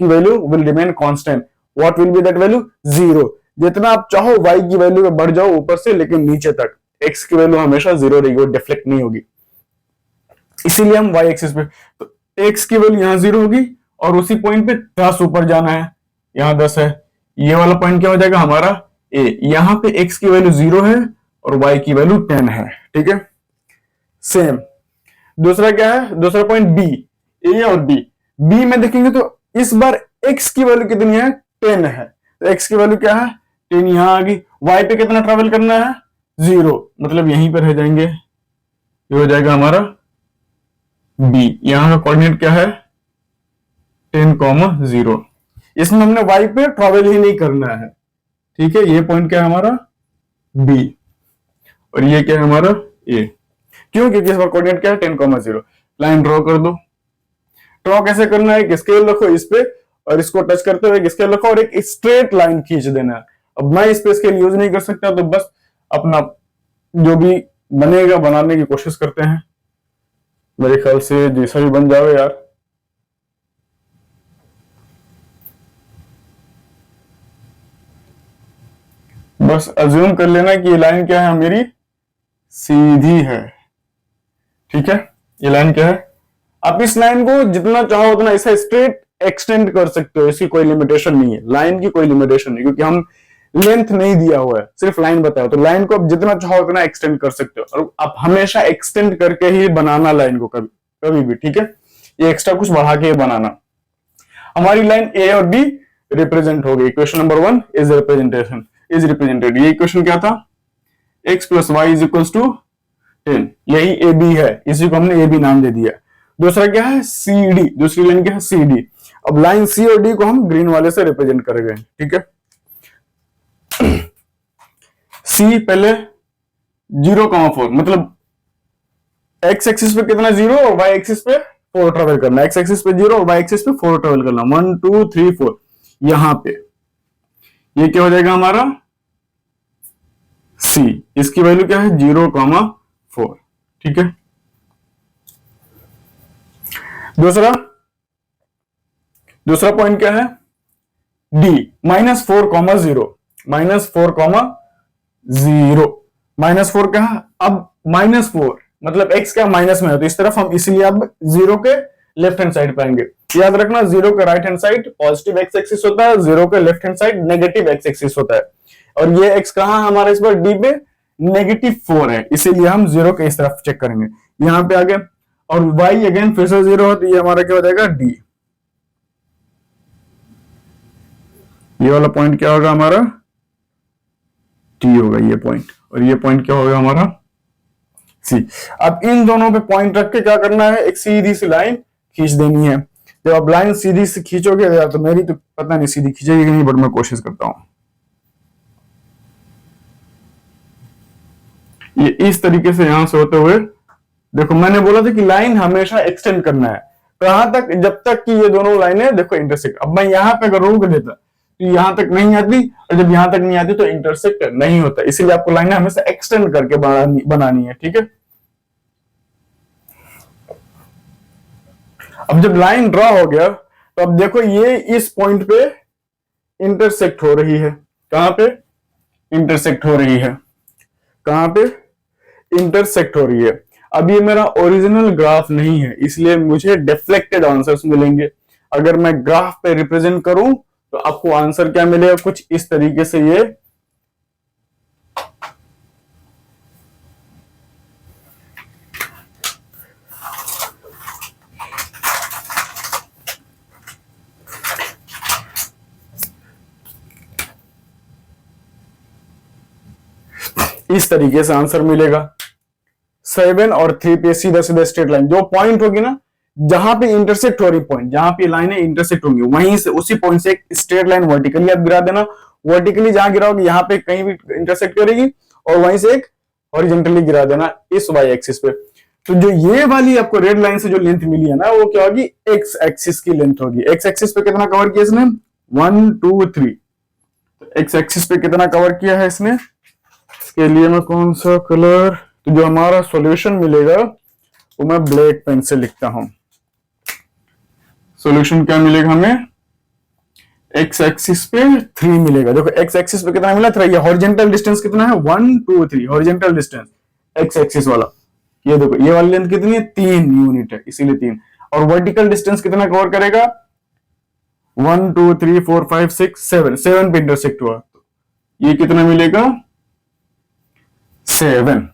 value will remain constant. What will be that value 0। जितना आप चाहो y की वैल्यू में बढ़ जाओ ऊपर से, लेकिन नीचे तक x की वैल्यू हमेशा 0 रहेगी, वो डिफ्लेक्ट नहीं होगी। इसीलिए हम y एक्सिस पे, तो x की वैल्यू यहाँ 0 होगी और उसी पॉइंट पे 10 ऊपर जाना है, यहाँ 10 है, ये वाला पॉइंट क्या हो जाएगा हमारा a। यहाँ पे x की वैल्यू 0 है और y की वैल्यू 10 है, ठीक है। सेम दूसरा क्या है, दूसरा पॉइंट b, a और b में देखेंगे तो इस बार x की वैल्यू कितनी है, 10 है, तो x की वैल्यू क्या है 10, यहां आ गई। y पे कितना ट्रेवल करना है 0, मतलब यहीं पर रह जाएंगे, ये हो जाएगा हमारा b। यहां का कोऑर्डिनेट क्या है 10, 0। इसमें हमने y पे ट्रेवल ही नहीं करना है, ठीक है। ये पॉइंट क्या है हमारा b और ये क्या है हमारा a। क्यों, क्योंकि इस बार कोऑर्डिनेट क्या है 10, 0। लाइन ड्रॉ कर दो। ड्रॉ कैसे करना है, एक स्केल रखो इस पे और इसको टच करते हुए एक स्केल रखो और एक स्ट्रेट लाइन खींच देना है। अब मैं इस पे स्केल यूज नहीं कर सकता, तो बस अपना जो भी बनेगा बनाने की कोशिश करते हैं, मेरे ख्याल से जैसा भी बन जावे यार। बस अज्यूम कर लेना कि ये लाइन क्या है मेरी, सीधी है, ठीक है। ये लाइन क्या है, आप इस लाइन को जितना चाहो उतना ऐसा स्ट्रेट एक्सटेंड कर सकते हो, इसकी कोई लिमिटेशन नहीं है, लाइन की कोई लिमिटेशन नहीं, क्योंकि हम लेंथ नहीं दिया हुआ है, सिर्फ लाइन बताया, तो लाइन को आप जितना चाहो उतना एक्सटेंड कर सकते हो। और आप हमेशा एक्सटेंड करके ही बनाना लाइन को, कभी कभी भी, ठीक है। ये एक्स्ट्रा कुछ बढ़ा के बनाना। हमारी लाइन ए और बी रिप्रेजेंट हो गई। Question number 1 is represented. ये क्वेश्चन क्या था, x + y = 10, यही ए बी है, इसी को हमने ए बी नाम दे दिया। दूसरा क्या है सी डी, दूसरी लाइन क्या है सी डी। अब लाइन सी और डी को हम ग्रीन वाले से रिप्रेजेंट करेंगे, ठीक है। सी पहले 0,4, मतलब x एक्सिस पे कितना 0 और y एक्सिस पे 4 ट्रेवल करना, x एक्सिस पे 0 और y एक्सिस पे 4 ट्रेवल करना, 1 2 3 4। यहां पे ये क्या हो जाएगा हमारा c, इसकी वैल्यू क्या है 0,4, ठीक है। दूसरा पॉइंट क्या है d, -4,0, -4 क्या है, अब -4 मतलब x क्या माइनस में है, तो इस तरफ हम इसलिए अब 0 के लेफ्ट हैंड साइड पाएंगे। याद रखना 0 के right hand side positive x axis होता है, 0 के left hand side negative x axis होता है, और ये x कहां हमारे इस बार d पे -4 है, इसीलिए हम 0 के इस तरफ चेक करेंगे, यहां पे आ गया। और y अगेन फिर से 0 है, तो ये हमारा क्या हो जाएगा d। ये वाला पॉइंट क्या होगा हमारा t होगा ये पॉइंट, और ये पॉइंट क्या होगा हमारा c। अब इन दोनों पे पॉइंट रख के क्या करना है, एक सीधी सी लाइन खींच देनी है। जब आप लाइन सीधी से खींचोगे यार, तो मेरी तो पता नहीं सीधी खींचेगी कि नहीं, बट मैं कोशिश करता हूं। ये इस तरीके से यहां से होते हुए, देखो मैंने बोला था कि लाइन हमेशा एक्सटेंड करना है, कहां तक, जब तक कि ये दोनों लाइनें देखो इंटरसेक्ट। अब मैं यहां पे अगर रोक देता तो यहां तक नहीं आती, और जब यहां तक नहीं आती तो इंटरसेक्ट नहीं होता, इसीलिए आपको लाइनें हमेशा एक्सटेंड करके बनानी है, ठीक है। अब जब लाइन ड्रॉ हो गया तो अब देखो ये इस पॉइंट पे इंटरसेक्ट हो रही है, कहां पे इंटरसेक्ट हो रही है, कहां पे इंटरसेक्ट हो रही है। अब ये मेरा ओरिजिनल ग्राफ नहीं है, इसलिए मुझे डिफ्लेक्टेड आंसर्स मिलेंगे। अगर मैं ग्राफ पे रिप्रेजेंट करूं तो आपको आंसर क्या मिलेगा, कुछ इस तरीके से। ये इस तरीके से आंसर मिलेगा। 7 और 3 पे सीधा सीधा स्ट्रेट लाइन, जो पॉइंट होगी ना जहां पे इंटरसेक्ट हो रही पॉइंट, जहां पे लाइनें इंटरसेक्ट होंगी, वहीं से उसी पॉइंट से एक स्ट्रेट लाइन वर्टिकली आप गिरा देना। वर्टिकली जहां गिराओगे यहां पे कहीं भी इंटरसेक्ट करेगी, और वहीं से एक हॉरिजॉन्टली गिरा देना इस वाई एक्सिस पे। तो जो ये वाली आपको रेड लाइन से जो लेंथ मिली है ना, वो क्या होगी, एक्स एक्सिस की लेंथ होगी। एक्स एक्सिस पे कितना कवर किया इसने, 1 2 3। तो एक्स एक्सिस पे कितना कवर किया है इसने, इसके लिए मैं कौन सा कलर, तो जो हमारा सॉल्यूशन मिलेगा वो मैं ब्लैक पेन से लिखता हूं। सॉल्यूशन क्या मिलेगा हमें, एक्स एक्सिस पे 3 मिलेगा। देखो एक्स एक्सिस पे कितना मिला 3, ये हॉरिजेंटल डिस्टेंस कितना है 1 2 3, हॉरिजेंटल डिस्टेंस एक्स एक्सिस वाला। ये देखो ये वाली लेंथ कितनी है 3 यूनिट है, इसीलिए 3। और वर्टिकल डिस्टेंस कितना कवर करेगा 1 2 3 4 5 6 7, 7 पे इंटरसेक्ट हुआ, ये कितना मिलेगा 7।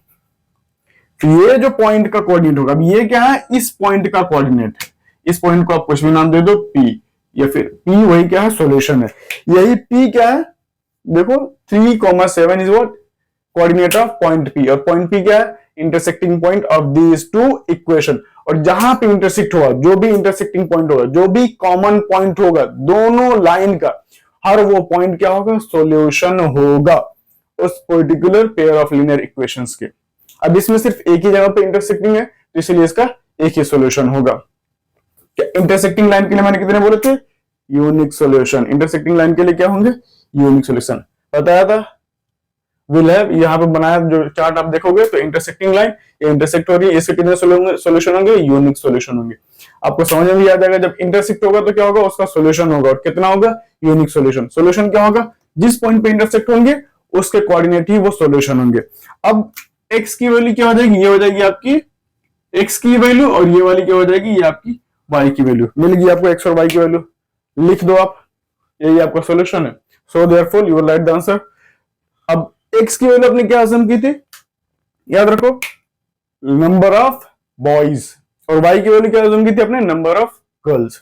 ये जो पॉइंट का कोऑर्डिनेट होगा, अब ये क्या है इस पॉइंट का कोऑर्डिनेट है, इस पॉइंट को आप कुछ भी नाम दे दो P, या फिर P वही क्या है सॉल्यूशन है। यही P क्या है देखो 3,7 is what coordinate of point P, और पॉइंट P क्या है intersecting point of these two equation. और जहां पे इंटरसेक्ट होगा, जो भी इंटरसेक्टिंग पॉइंट होगा, जो भी कॉमन पॉइंट होगा दोनों लाइन का, हर वो पॉइंट क्या होगा सॉल्यूशन होगा उस particular pair of linear equations के। अब इसमें सिर्फ एक ही जगह पे इंटरसेक्टिंग है, तो इसलिए इसका एक ही सॉल्यूशन होगा। इंटरसेक्टिंग लाइन के लिए मैंने कितने बोले थे यूनिक सॉल्यूशन, इंटरसेक्टिंग लाइन के लिए क्या होंगे यूनिक सॉल्यूशन बताया था। विल हैव यहाँ पे बनाया जो चार्ट आप देखोगे तो इंटरसेक्टिंग लाइन ये इंटरसेक्ट हो रही है, इसके कितने सॉल्यूशन होंगे यूनिक सॉल्यूशन होंगे। आपको समझ में भी आ जाएगा जब इंटरसेक्ट होगा तो क्या होगा उसका सॉल्यूशन होगा, और कितना होगा यूनिक सॉल्यूशन। सॉल्यूशन क्या होगा जिस पॉइंट पे इंटरसेक्ट होंगे उसके कोऑर्डिनेट ही वो सॉल्यूशन होंगे। अब एक्स की वैल्यू क्या हो जाएगी, ये हो जाएगी आपकी एक्स की वैल्यू, और ये वाली क्या हो जाएगी ये आपकी वाई की वैल्यू। मिल गई आपको एक्स और वाई की वैल्यू, लिख दो आप, यही आपका सॉल्यूशन है। So therefore you will write the answer. अब एक्स की वैल्यू आपने क्या अज्यूम की थी याद रखो नंबर ऑफ बॉयज, और वाई की वैल्यू क्या अज्यूम की थी अपने नंबर ऑफ गर्ल्स।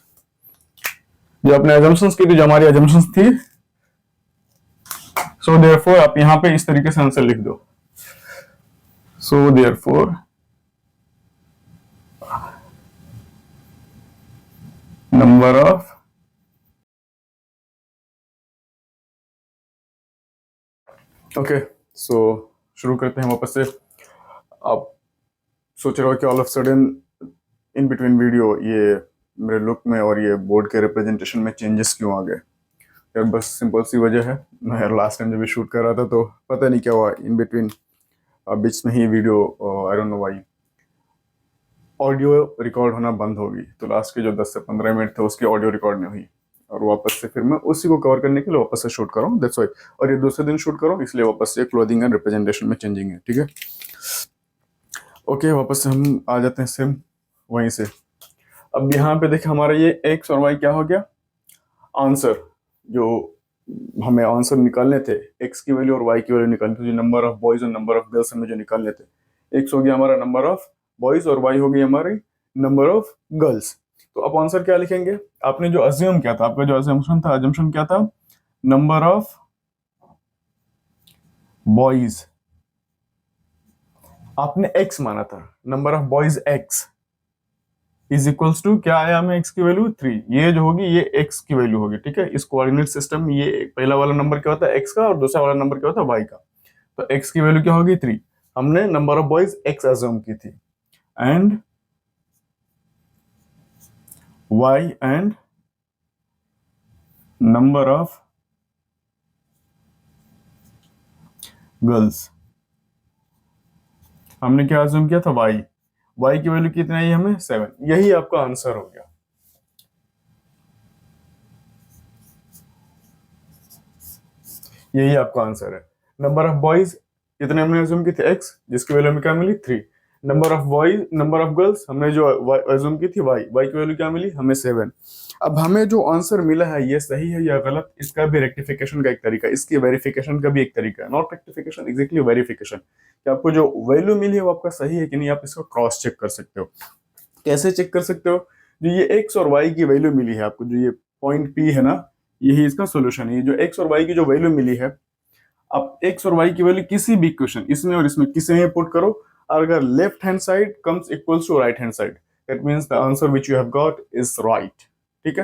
जो अपने अजम्पशंस की थी, जो हमारी अजम्पशंस थी। सो देयरफॉर आप यहां पे इस तरीके से आंसर लिख दो। So therefore number of okay. So शुरू करते हैं वापस से। आप सोच रहे हो कि all of sudden in between video ये मेरे लुक में और ये बोर्ड के रिप्रेजेंटेशन में चेंजेस क्यों आ गए यार, बस सिंपल सी वजह है। मैं यार लास्ट टाइम जब भी शूट कर रहा था तो पता नहीं क्या हुआ इन बिटवीन बीच में ही video I don't know why audio record होना बंद हो गई, तो लास्ट के जो 10 से 15 मिनट थे उसकी ऑडियो रिकॉर्ड नहीं हुई, और वापस से फिर मैं उसी को कवर करने के लिए वापस से शूट कर रहा हूँ, दैट्स व्हाई। और ये दूसरे दिन शूट कर रहा हूँ इसलिए वापस से क्लोथिंग एंड रिप्रेजेंटेशन में चेंजिंग है, ठीक है। ओके वापस से हम आ जाते हैं सेम वहीं से। अब यहाँ पे देखिए हमारा ये एक्स और वाई क्या हो गया आंसर, जो हमें आंसर निकालने थे एक्स की वैल्यू और वाई की वैल्यू निकालनी थी, जो नंबर ऑफ बॉयज और नंबर ऑफ गर्ल्स हमें जो निकालने थे। एक्स हो गया हमारा नंबर ऑफ बॉयज और वाई हो गई हमारी नंबर ऑफ गर्ल्स। तो अब आंसर क्या लिखेंगे, आपने जो अज्यूम किया था, आपका जो अजम्पशन था, अजम्पशन क्या था नंबर ऑफ बॉयज आपने एक्स माना था, number of boys x is equals to क्या आया हमें एक्स की वैल्यू 3, ये जो होगी ये एक्स की वैल्यू होगी, ठीक है। इस कोऑर्डिनेट सिस्टम में ये पहला वाला नंबर क्या होता है एक्स का, और दूसरा वाला नंबर क्या होता है वाई का। तो एक्स की वैल्यू क्या होगी 3, हमने number of boys x assume की थी, and y and number of girls हमने क्या अज्यूम किया था वाई, वाई की वैल्यू कितनी आई हमें 7, यही आपका आंसर हो गया। यही आपका आंसर है। नंबर ऑफ बॉयज कितने हमने अज्यूम की थी एक्स, जिसकी वैल्यू हमें क्या मिली 3। Number of boys number of girls हमने जो अज्यूम की थी वाई, वाई की वैल्यू क्या मिली हमें 7। अब हमें जो आंसर मिला है ये सही है या गलत, इसका भी रेक्टिफिकेशन का एक तरीका, इसकी वेरिफिकेशन का भी एक तरीका है, नॉट रेक्टिफिकेशन एग्जैक्टली वेरिफिकेशन, कि आपको जो वैल्यू मिली है वो आपका सही है कि नहीं, आप इसको क्रॉस चेक कर सकते हो। कैसे चेक कर सकते हो, जो ये एक्स और वाई की वैल्यू मिली है आपको, जो ये पॉइंट पी है ना, यही इसका सोल्यूशन है। जो एक्स और वाई की जो वैल्यू मिली है, आप एक्स और वाई की वैल्यू किसी भी इक्वेशन इसमें और इसमें किसी में पुट करो, अगर left hand side comes equals to right hand side, that means the answer which you have got is right, ठीक है।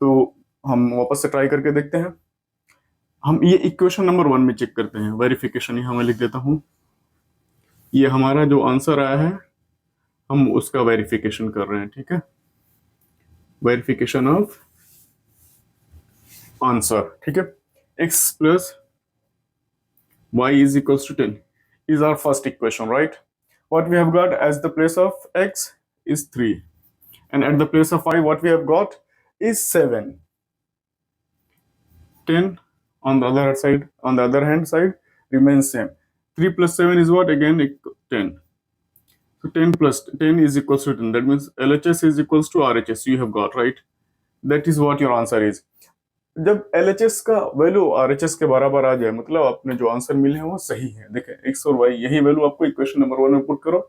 तो हम वापस से ट्राई करके देखते हैं। हम ये इक्वेशन नंबर 1 में चेक करते हैं, वेरिफिकेशन यहाँ मैं लिख देता हूँ। ये हमारा जो आंसर आया है हम उसका वेरिफिकेशन कर रहे हैं, ठीक है, वेरिफिकेशन ऑफ आंसर, ठीक है। x plus y is equals to 10 is our first equation, right? What we have got as the place of x is 3, and at the place of y what we have got is 7. 10 on the other side, on the other hand side remains same. 3 plus 7 is what? Again 10. So 10 plus 10 is equals to 10. That means LHS is equals to RHS. You have got, right? That is what your answer is. जब LHS का value RHS के बराबर आ जाए, मतलब आपने जो answer मिले हैं वो सही है. देखें, x और y यही वैल्यू आपको इक्वेशन नंबर 1 में पुट करो.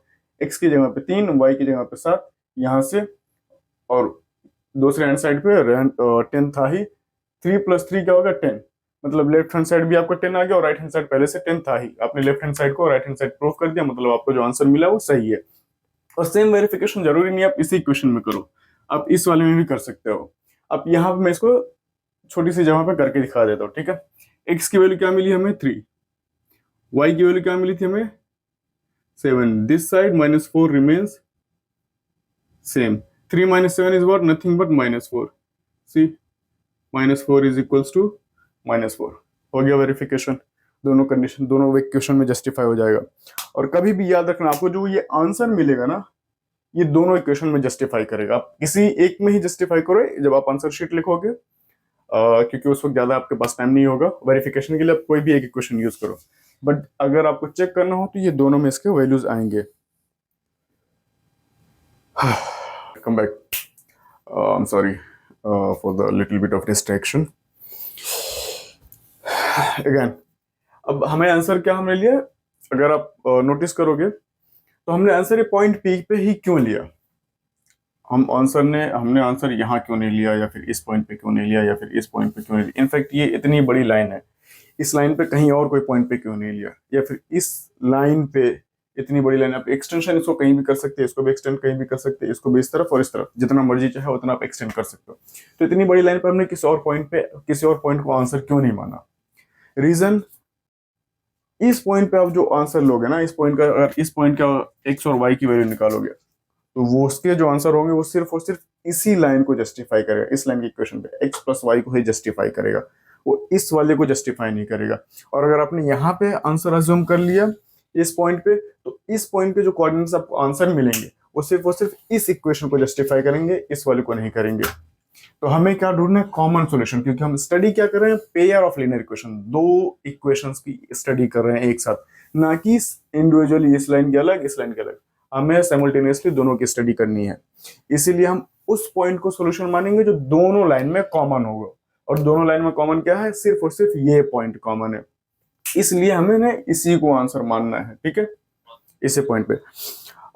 x की जगह पे 3, y की जगह पे 7, यहाँ से, और दूसरे हैंड साइड पे 10 था ही. 3 प्लस 3 क्या होगा? 10. मतलब लेफ्ट हैंड साइड भी आपको 10 आ गया और राइट हैंड साइड पहले से 10 था ही. आपने लेफ्ट हैंड साइड को राइट हैंड साइड प्रूव कर दिया, मतलब आपको जो आंसर मिला वो सही है. और सेम वेरिफिकेशन जरूरी नहीं आप इसी इक्वेशन में करो, आप इस वाले में भी कर सकते हो. अब यहाँ पे मैं इसको छोटी सी जगह पे करके दिखा देता हूँ, ठीक है. x की वैल्यू क्या मिली हमें? 3. y की वैल्यू क्या मिली थी हमें? 7. This side -4 remains same. 3 minus 7 is what? Nothing but -4. See, -4 is equals to -4. हो गया वेरिफिकेशन. दोनों कंडीशन, दोनों इक्वेशन में जस्टिफाई हो जाएगा. और कभी भी याद रखना, आपको जो ये आंसर मिलेगा ना, ये दोनों इक्वेशन में जस्टिफाई करेगा. आप किसी एक में ही जस्टिफाई करो जब आप आंसर शीट लिखोगे, क्योंकि उस वक्त ज्यादा आपके पास टाइम नहीं होगा. वेरिफिकेशन के लिए आप कोई भी एक इक्वेशन यूज करो, बट अगर आपको चेक करना हो तो ये दोनों में इसके वैल्यूज आएंगे. Come back. I'm sorry for the little bit of distraction. Again, अब हमें आंसर क्या हमने लिया? अगर आप नोटिस करोगे तो हमने आंसर ये पॉइंट पी पे ही क्यों लिया. हमने आंसर यहाँ क्यों नहीं लिया, या फिर इस पॉइंट पे क्यों नहीं लिया, या फिर इस पॉइंट पे क्यों नहीं लिया. इनफैक्ट ये इतनी बड़ी लाइन है, इस लाइन पे कहीं और कोई पॉइंट पे क्यों नहीं लिया, या फिर इस लाइन पे इतनी बड़ी लाइन. आप एक्सटेंशन इसको कहीं भी कर सकते हैं, इसको भी एक्सटेंड कहीं भी कर सकते हैं, इसको भी इस तरफ और इस तरफ, जितना मर्जी चाहे उतना आप एक्सटेंड कर सकते हो. तो इतनी बड़ी लाइन पर हमने किसी और पॉइंट को आंसर क्यों नहीं माना? रीजन, इस पॉइंट पे आप जो आंसर लोगे ना, इस पॉइंट का एक्स और वाई की वैल्यू निकालोगे, तो वो उसके जो आंसर होंगे वो सिर्फ और सिर्फ इसी लाइन को जस्टिफाई करेगा. इस लाइन की इक्वेशन पे एक्स प्लस वाई को ही जस्टिफाई करेगा, वो इस वाले को जस्टिफाई नहीं करेगा. और अगर आपने यहाँ पे आंसर अज्यूम कर लिया इस पॉइंट पे, तो इस पॉइंट पे जो कोऑर्डिनेट्स आपको आंसर मिलेंगे वो सिर्फ और सिर्फ इस इक्वेशन को जस्टिफाई करेंगे, इस वाले को नहीं करेंगे. तो हमें क्या ढूंढना है? Common solution. क्योंकि हम स्टडी क्या कर रहे हैं? पेयर ऑफ लीनियर इक्वेशन, दो इक्वेशंस की स्टडी कर रहे हैं एक साथ, ना कि इंडिविजुअली इस लाइन के अलग इस लाइन के अलग. हमें साइमल्टेनियसली दोनों की स्टडी करनी है. इसीलिए हम उस पॉइंट को सॉल्यूशन मानेंगे जो दोनों लाइन में कॉमन होगा. और दोनों लाइन में कॉमन क्या है? सिर्फ और सिर्फ ये पॉइंट कॉमन है, इसलिए हमें ना इसी को आंसर मानना है. ठीक है, इसी पॉइंट पे.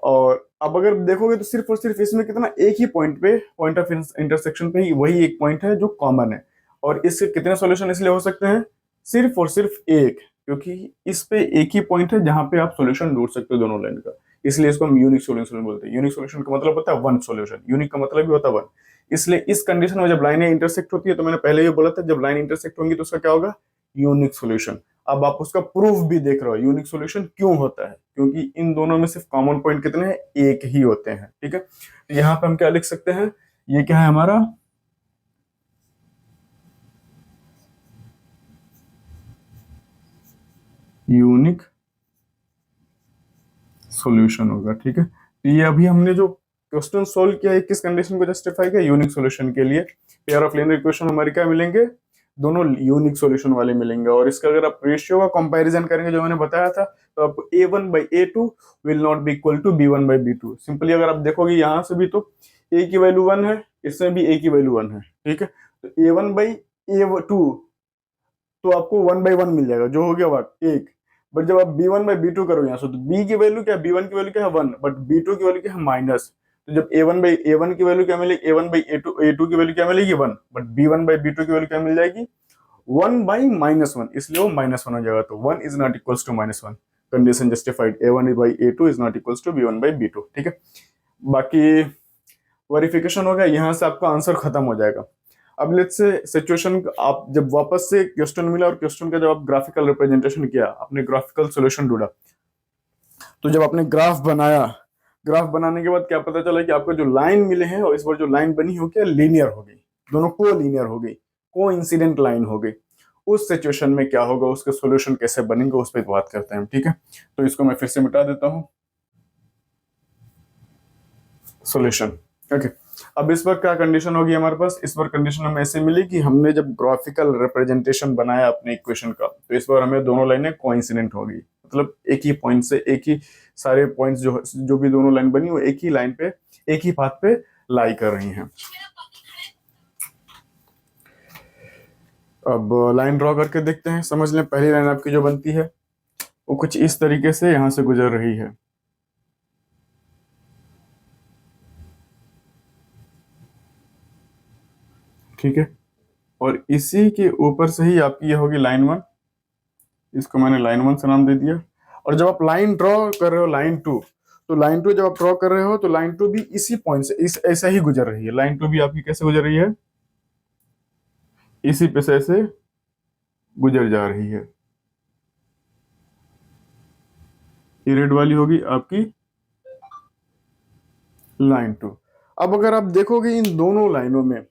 और अब अगर देखोगे तो सिर्फ और सिर्फ इसमें कितना, एक ही पॉइंट पे, पॉइंट ऑफ इंटरसेक्शन पे ही वही एक पॉइंट है जो कॉमन है. और इसके कितने सॉल्यूशन इसलिए हो सकते हैं? सिर्फ और सिर्फ एक, क्योंकि इस पे एक ही पॉइंट है जहां पे आप सॉल्यूशन ढूंढ सकते हो दोनों लाइन का. इसलिए इसको हम यूनिक सॉल्यूशन बोलते हैं. यूनिक सॉल्यूशन का मतलब होता है वन सॉल्यूशन, यूनिक का मतलब भी होता है वन. इसलिए इस कंडीशन में जब लाइनें इंटरसेक्ट होती है, तो मैंने पहले ही बोला था जब लाइन इंटरसेक्ट होंगी तो उसका क्या होगा? Unique solution. अब आप उसका प्रूफ भी देख रहे हो. यूनिक सॉल्यूशन क्यों होता है? क्योंकि इन दोनों में सिर्फ कॉमन पॉइंट कितने हैं? एक ही होते हैं. ठीक है, तो यहां पे हम क्या लिख सकते हैं? ये क्या है हमारा? यूनिक सॉल्यूशन होगा. ठीक है, तो ये अभी हमने जो क्वेश्चन सोल्व किया है किस कंडीशन को जस्टिफाई किया? यूनिक सॉल्यूशन के लिए. पेयर ऑफ लीनियर इक्वेशन हमारे क्या मिलेंगे? दोनों यूनिक सॉल्यूशन वाले मिलेंगे. और इसका अगर आप रेशियो का कंपैरिजन करेंगे जो मैंने बताया था, तो आपको a1/a2 will not be equal to b1/b2. Simply अगर आप देखोगे यहां से भी तो a की वैल्यू 1 है, इसमें भी a की वैल्यू 1 है. ठीक है, तो a1/a2 तो आपको 1/1 मिल जाएगा, जो हो गया वाट 1. बट जब आप b1/b2 करोगे यहाँ से, तो b की वैल्यू क्या है? b1 की वैल्यू क्या है? 1. बट b2 की वैल्यू क्या है? माइनस. तो जब a1 की वैल्यू क्या मिलेगी? a1/a2 की वैल्यू क्या मिलेगी? 1. बट b1/b2 की वैल्यू क्या मिल जाएगी? 1/-1. इसलिए वो -1 हो जाएगा. तो 1 is not equals to -1. Condition justified. a1/a2 is not equals to b1/b2. ठीक है, बाकी वेरिफिकेशन हो गया. यहाँ से आपका आंसर खत्म हो जाएगा. अब लेट्स से सिचुएशन, आप जब वापस से क्वेश्चन मिला और क्वेश्चन का जब आप ग्राफिकल रिप्रेजेंटेशन किया, आपने ग्राफिकल सॉल्यूशन ढूंढा, तो जब आपने ग्राफ बनाया, ग्राफ बनाने के बाद क्या पता चला कि आपको जो लाइन मिले हैं, और इस बार जो लाइन बनी हो क्या? लीनियर हो गई. दोनों को लीनियर हो गई, को इंसिडेंट लाइन हो गई. उस सिचुएशन में क्या होगा, उसके सॉल्यूशन कैसे बनेंगे, उस पर बात करते हैं. ठीक है, तो इसको मैं फिर से मिटा देता हूं. सॉल्यूशन. ओके, अब इस पर क्या कंडीशन होगी हमारे पास, इस पर कंडीशन हमें ऐसे मिली कि हमने जब ग्राफिकल रिप्रेजेंटेशन बनाया अपने इक्वेशन का, तो इस पर हमें दोनों लाइनें कोइंसिडेंट होगी, मतलब एक ही पॉइंट से एक ही सारे पॉइंट्स जो भी दोनों लाइन बनी वो एक ही लाइन पे एक ही पाथ पे लाई कर रही हैं। अब लाइन ड्रॉ करके देखते हैं, समझ लें पहली लाइन आपकी जो बनती है वो कुछ इस तरीके से यहां से गुजर रही है, ठीक है, और इसी के ऊपर से ही आपकी ये होगी लाइन 1, इसको मैंने लाइन 1 से नाम दे दिया। और जब आप लाइन ड्रॉ कर रहे हो लाइन 2, तो लाइन 2 जब आप ड्रॉ कर रहे हो तो लाइन 2 भी इसी पॉइंट से इस ऐसा ही गुजर रही है, लाइन 2 भी आपकी कैसे गुजर रही है, इसी पे से ऐसे गुजर जा रही है। ये रेड वाली होगी आपकी लाइन 2। अब अगर आप देखोगे इन दोनों लाइनों में,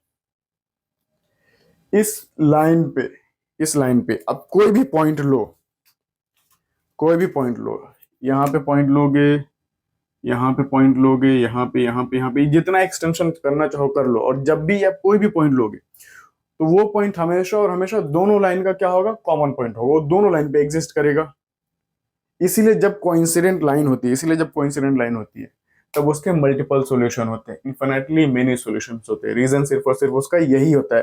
इस लाइन पे इस लाइन पे अब कोई भी पॉइंट लो, कोई भी पॉइंट लो, यहाँ पे पॉइंट लोगे, यहाँ पे पॉइंट लोगे, यहाँ पे यहाँ पे यहाँ पे, जितना एक्सटेंशन करना चाहो कर लो, और जब भी आप कोई भी पॉइंट लोगे तो वो पॉइंट हमेशा और हमेशा दोनों लाइन का क्या होगा, कॉमन पॉइंट होगा, वो दोनों लाइन पे एग्जिस्ट करेगा। इसीलिए जब कोइंसिडेंट लाइन होती है, इसीलिए जब कोइंसिडेंट लाइन होती है तब उसके मल्टीपल सॉल्यूशन होते हैं, इन्फिनिटली मेनी सॉल्यूशंस होते हैं। रीजन सिर्फ और सिर्फ उसका यही होता है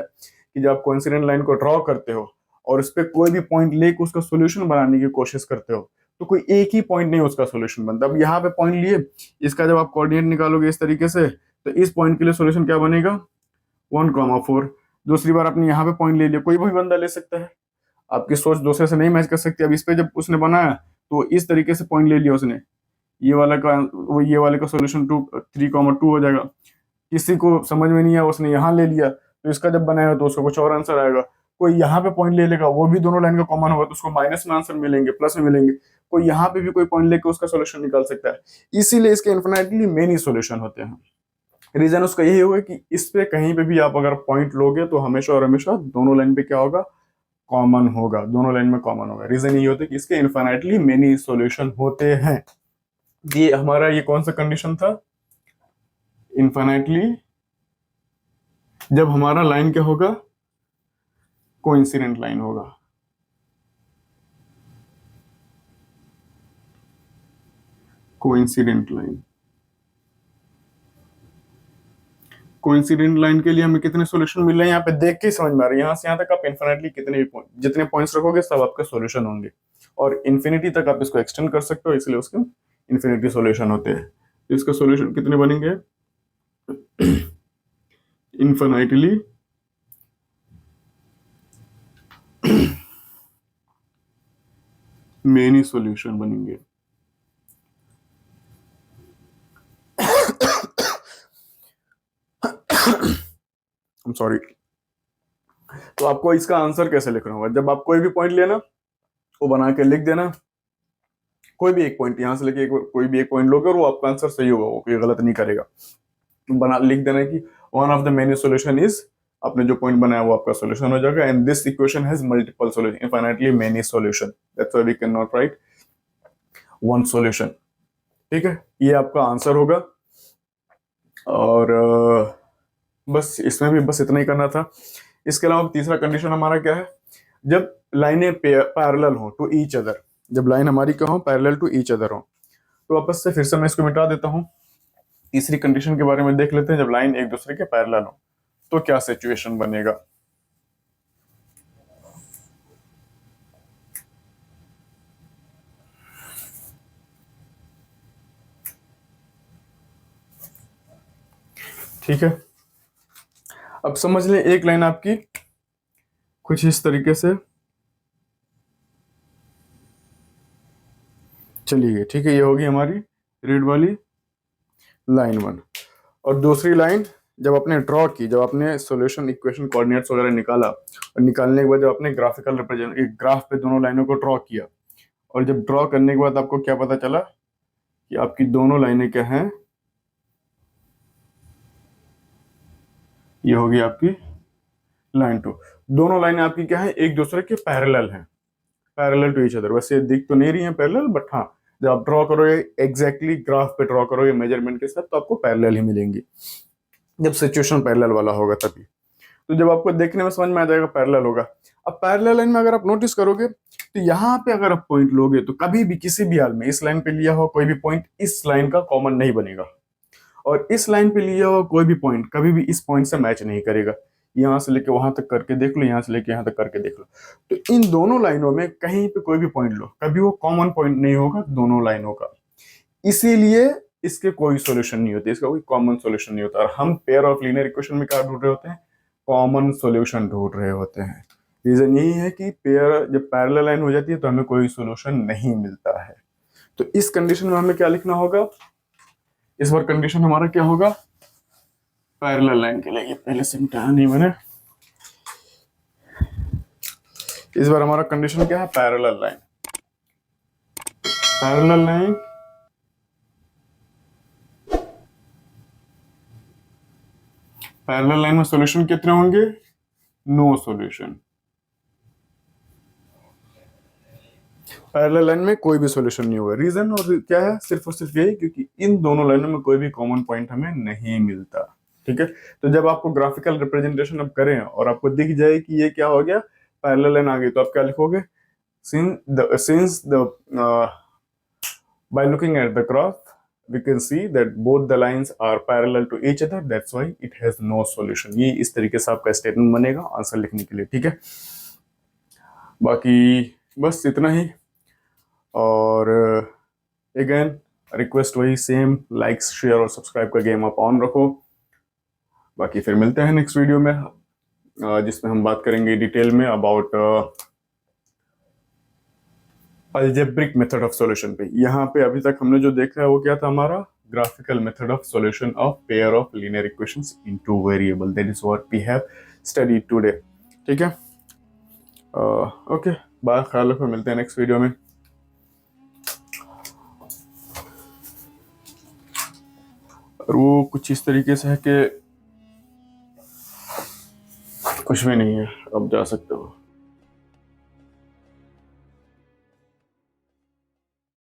कि जब आप कोइंसिडेंट लाइन को ड्रॉ करते हो और उस पर कोई भी पॉइंट लेके उसका सॉल्यूशन बनाने की कोशिश करते हो, तो कोई एक ही पॉइंट नहीं उसका सॉल्यूशन बनता। अब यहाँ पे पॉइंट लिए, इसका जब आप कोऑर्डिनेट निकालोगे इस तरीके से, तो इस पॉइंट के लिए सॉल्यूशन क्या बनेगा, 1,4। दूसरी बार आपने यहाँ पे पॉइंट ले लिया, कोई भी बंदा ले सकता है, आपकी सोच दूसरे से नहीं मैच कर सकती। अब इस पे जब उसने बनाया तो इस तरीके से पॉइंट ले लिया उसने, ये वाला का वो ये वाले का सॉल्यूशन 3,2 हो जाएगा। किसी को समझ में नहीं आया, उसने यहाँ ले लिया, तो इसका जब बनाएगा तो उसका कुछ और आंसर आएगा। कोई यहाँ पे पॉइंट ले लेगा, वो भी दोनों लाइन का कॉमन होगा, तो उसको माइनस में आंसर मिलेंगे, प्लस में मिलेंगे। कोई यहाँ पे भी कोई पॉइंट लेके उसका सोल्यूशन निकाल सकता है। इसीलिए इसके इन्फिनिटली मेनी सोल्यूशन होते हैं। रीजन उसका यही होगा कि इस पे कहीं पे भी आप अगर पॉइंट लोगे तो हमेशा और हमेशा दोनों लाइन पे क्या होगा, कॉमन होगा, दोनों लाइन में कॉमन होगा। रीजन ये होता है कि इसके इन्फिनिटली मेनी सॉल्यूशन होते हैं। ये हमारा ये कौन सा कंडीशन था, इन्फिनिटली जब हमारा लाइन क्या होगा, कोइंसिडेंट लाइन होगा। कोइंसिडेंट लाइन, कोइंसिडेंट लाइन के लिए हमें कितने सॉल्यूशन मिल रहे हैं यहाँ पे देख के समझ में आ रहा है। यहाँ से यहाँ तक आप इन्फिनिटली कितने भी पॉइंट, जितने पॉइंट्स रखोगे सब आपके सॉल्यूशन होंगे, और इन्फिनिटी तक आप इसको एक्सटेंड कर सकते हो, इसलिए उसके इन्फिनिटी सॉल्यूशन होते हैं। तो इसका सॉल्यूशन कितने बनेंगे, इन्फिनिटली मेनी सॉल्यूशन बनेंगे। सॉरी। तो आपको इसका आंसर कैसे लिखना होगा, जब आप कोई भी पॉइंट लेना वो बना के लिख देना, कोई भी एक पॉइंट यहां से लेके कोई भी एक पॉइंट लोगे और वो आपका आंसर सही होगा, वो कोई गलत नहीं करेगा। बना लिख देना कि one of the many solution is, आपने जो पॉइंट बनाया वो आपका सॉल्यूशन हो जाएगा। And this equation has multiple solution, infinitely many solution, that's why we can not write one solution. ठीक है, ये आपका आंसर होगा। और बस इसमें भी बस इतना ही करना था। इसके अलावा तीसरा कंडीशन हमारा क्या है, जब लाइनें पैरेलल हो टू ईच अदर, जब लाइन हमारी क्या हो, पैरेलल टू ईच अदर हो, तो वापस से फिर से मैं इसको मिटा देता हूं। तीसरी कंडीशन के बारे में देख लेते हैं, जब लाइन एक दूसरे के पैरेलल हो तो क्या सिचुएशन बनेगा। ठीक है, अब समझ लें एक लाइन आपकी कुछ इस तरीके से चली गई, ठीक है, ये होगी हमारी रेड वाली लाइन 1। और दूसरी लाइन जब आपने ड्रॉ की, जब आपने सॉल्यूशन इक्वेशन कोऑर्डिनेट्स वगैरह निकाला, और निकालने के बाद जब आपने ग्राफिकल रिप्रेजेंट एक ग्राफ पे दोनों लाइनों को ड्रॉ किया, और जब ड्रॉ करने के बाद आपको क्या पता चला कि आपकी दोनों लाइनें क्या हैं, ये होगी आपकी लाइन 2। दोनों लाइनें आपकी क्या है, एक दूसरे के पैरेलल हैं, पैरेलल टू ईच अदर। वैसे दिख तो नहीं रही है पैरेलल, बट हाँ जब आप ड्रॉ करोगे एग्जैक्टली ग्राफ पे ड्रॉ करोगे मेजरमेंट के साथ, तो आपको पैरेलल ही मिलेंगी। जब सिचुएशन पैरेलल वाला होगा तभी। तो जब आपको देखने में समझ में आ जाएगा पैरेलल होगा। अब पैरेलल लाइन में अगर आप नोटिस करोगे तो यहाँ पे अगर आप पॉइंट लोगे तो कभी भी किसी भी हाल में इस लाइन पे लिया हो कोई भी पॉइंट इस लाइन का कॉमन नहीं बनेगा, और इस लाइन पे लिया हुआ कोई भी पॉइंट कभी भी इस पॉइंट से मैच नहीं करेगा। यहां से लेके वहां तक करके देख लो, यहां से लेके यहां तक करके देख लो, तो इन दोनों लाइनों में कहीं पे कोई भी पॉइंट लो कभी वो कॉमन पॉइंट नहीं होगा दोनों लाइनों का। इसीलिए इसके कोई सॉल्यूशन नहीं होते, इसका कोई कॉमन सॉल्यूशन नहीं होता। और हम पेयर ऑफ लीनियर इक्वेशन में क्या ढूंढ रहे होते हैं? कॉमन सॉल्यूशन ढूंढ रहे होते हैं। रीजन यही है कि पेयर जब पैरेलल लाइन हो जाती है तो हमें कोई सॉल्यूशन नहीं मिलता है। तो इस कंडीशन में हमें क्या लिखना होगा? इस बार कंडीशन हमारा क्या होगा? पैरेलल लाइन के लिए पहले से मिटाया नहीं मैंने। इस बार हमारा कंडीशन क्या है? Parallel line. Parallel line parallel line में सॉल्यूशन कितने होंगे? No solution. पैरेलल लाइन में कोई भी सॉल्यूशन नहीं होगा। रीजन और क्या है? सिर्फ और सिर्फ यही क्योंकि इन दोनों लाइनों में कोई भी कॉमन पॉइंट हमें नहीं मिलता। ठीक है, तो जब आपको ग्राफिकल रिप्रेजेंटेशन अब करें और आपको दिख जाए कि ये क्या हो गया, पैरेलल लाइन आ गई, तो आप क्या लिखोगे? since the by looking at the graph we can see that both the lines are parallel to each other, that's why it has no solution। ये इस तरीके से आपका स्टेटमेंट बनेगा आंसर लिखने के लिए। ठीक है, बाकी बस इतना ही। और अगेन रिक्वेस्ट वही सेम, लाइक्स शेयर और सब्सक्राइब का गेम आप ऑन रखो। बाकी फिर मिलते हैं नेक्स्ट वीडियो में जिसमें हम बात करेंगे डिटेल में about algebraic method of solution पे। यहाँ पे अभी तक हमने जो देखा है वो क्या था? हमारा graphical method of solution of pair of linear equations in two variable. That is what we have studied today. ठीक है, ओके, बाय, ख्याल रखो, मिलते हैं नेक्स्ट वीडियो में। और वो कुछ इस तरीके से है कि कुछ भी नहीं है, अब जा सकते हो।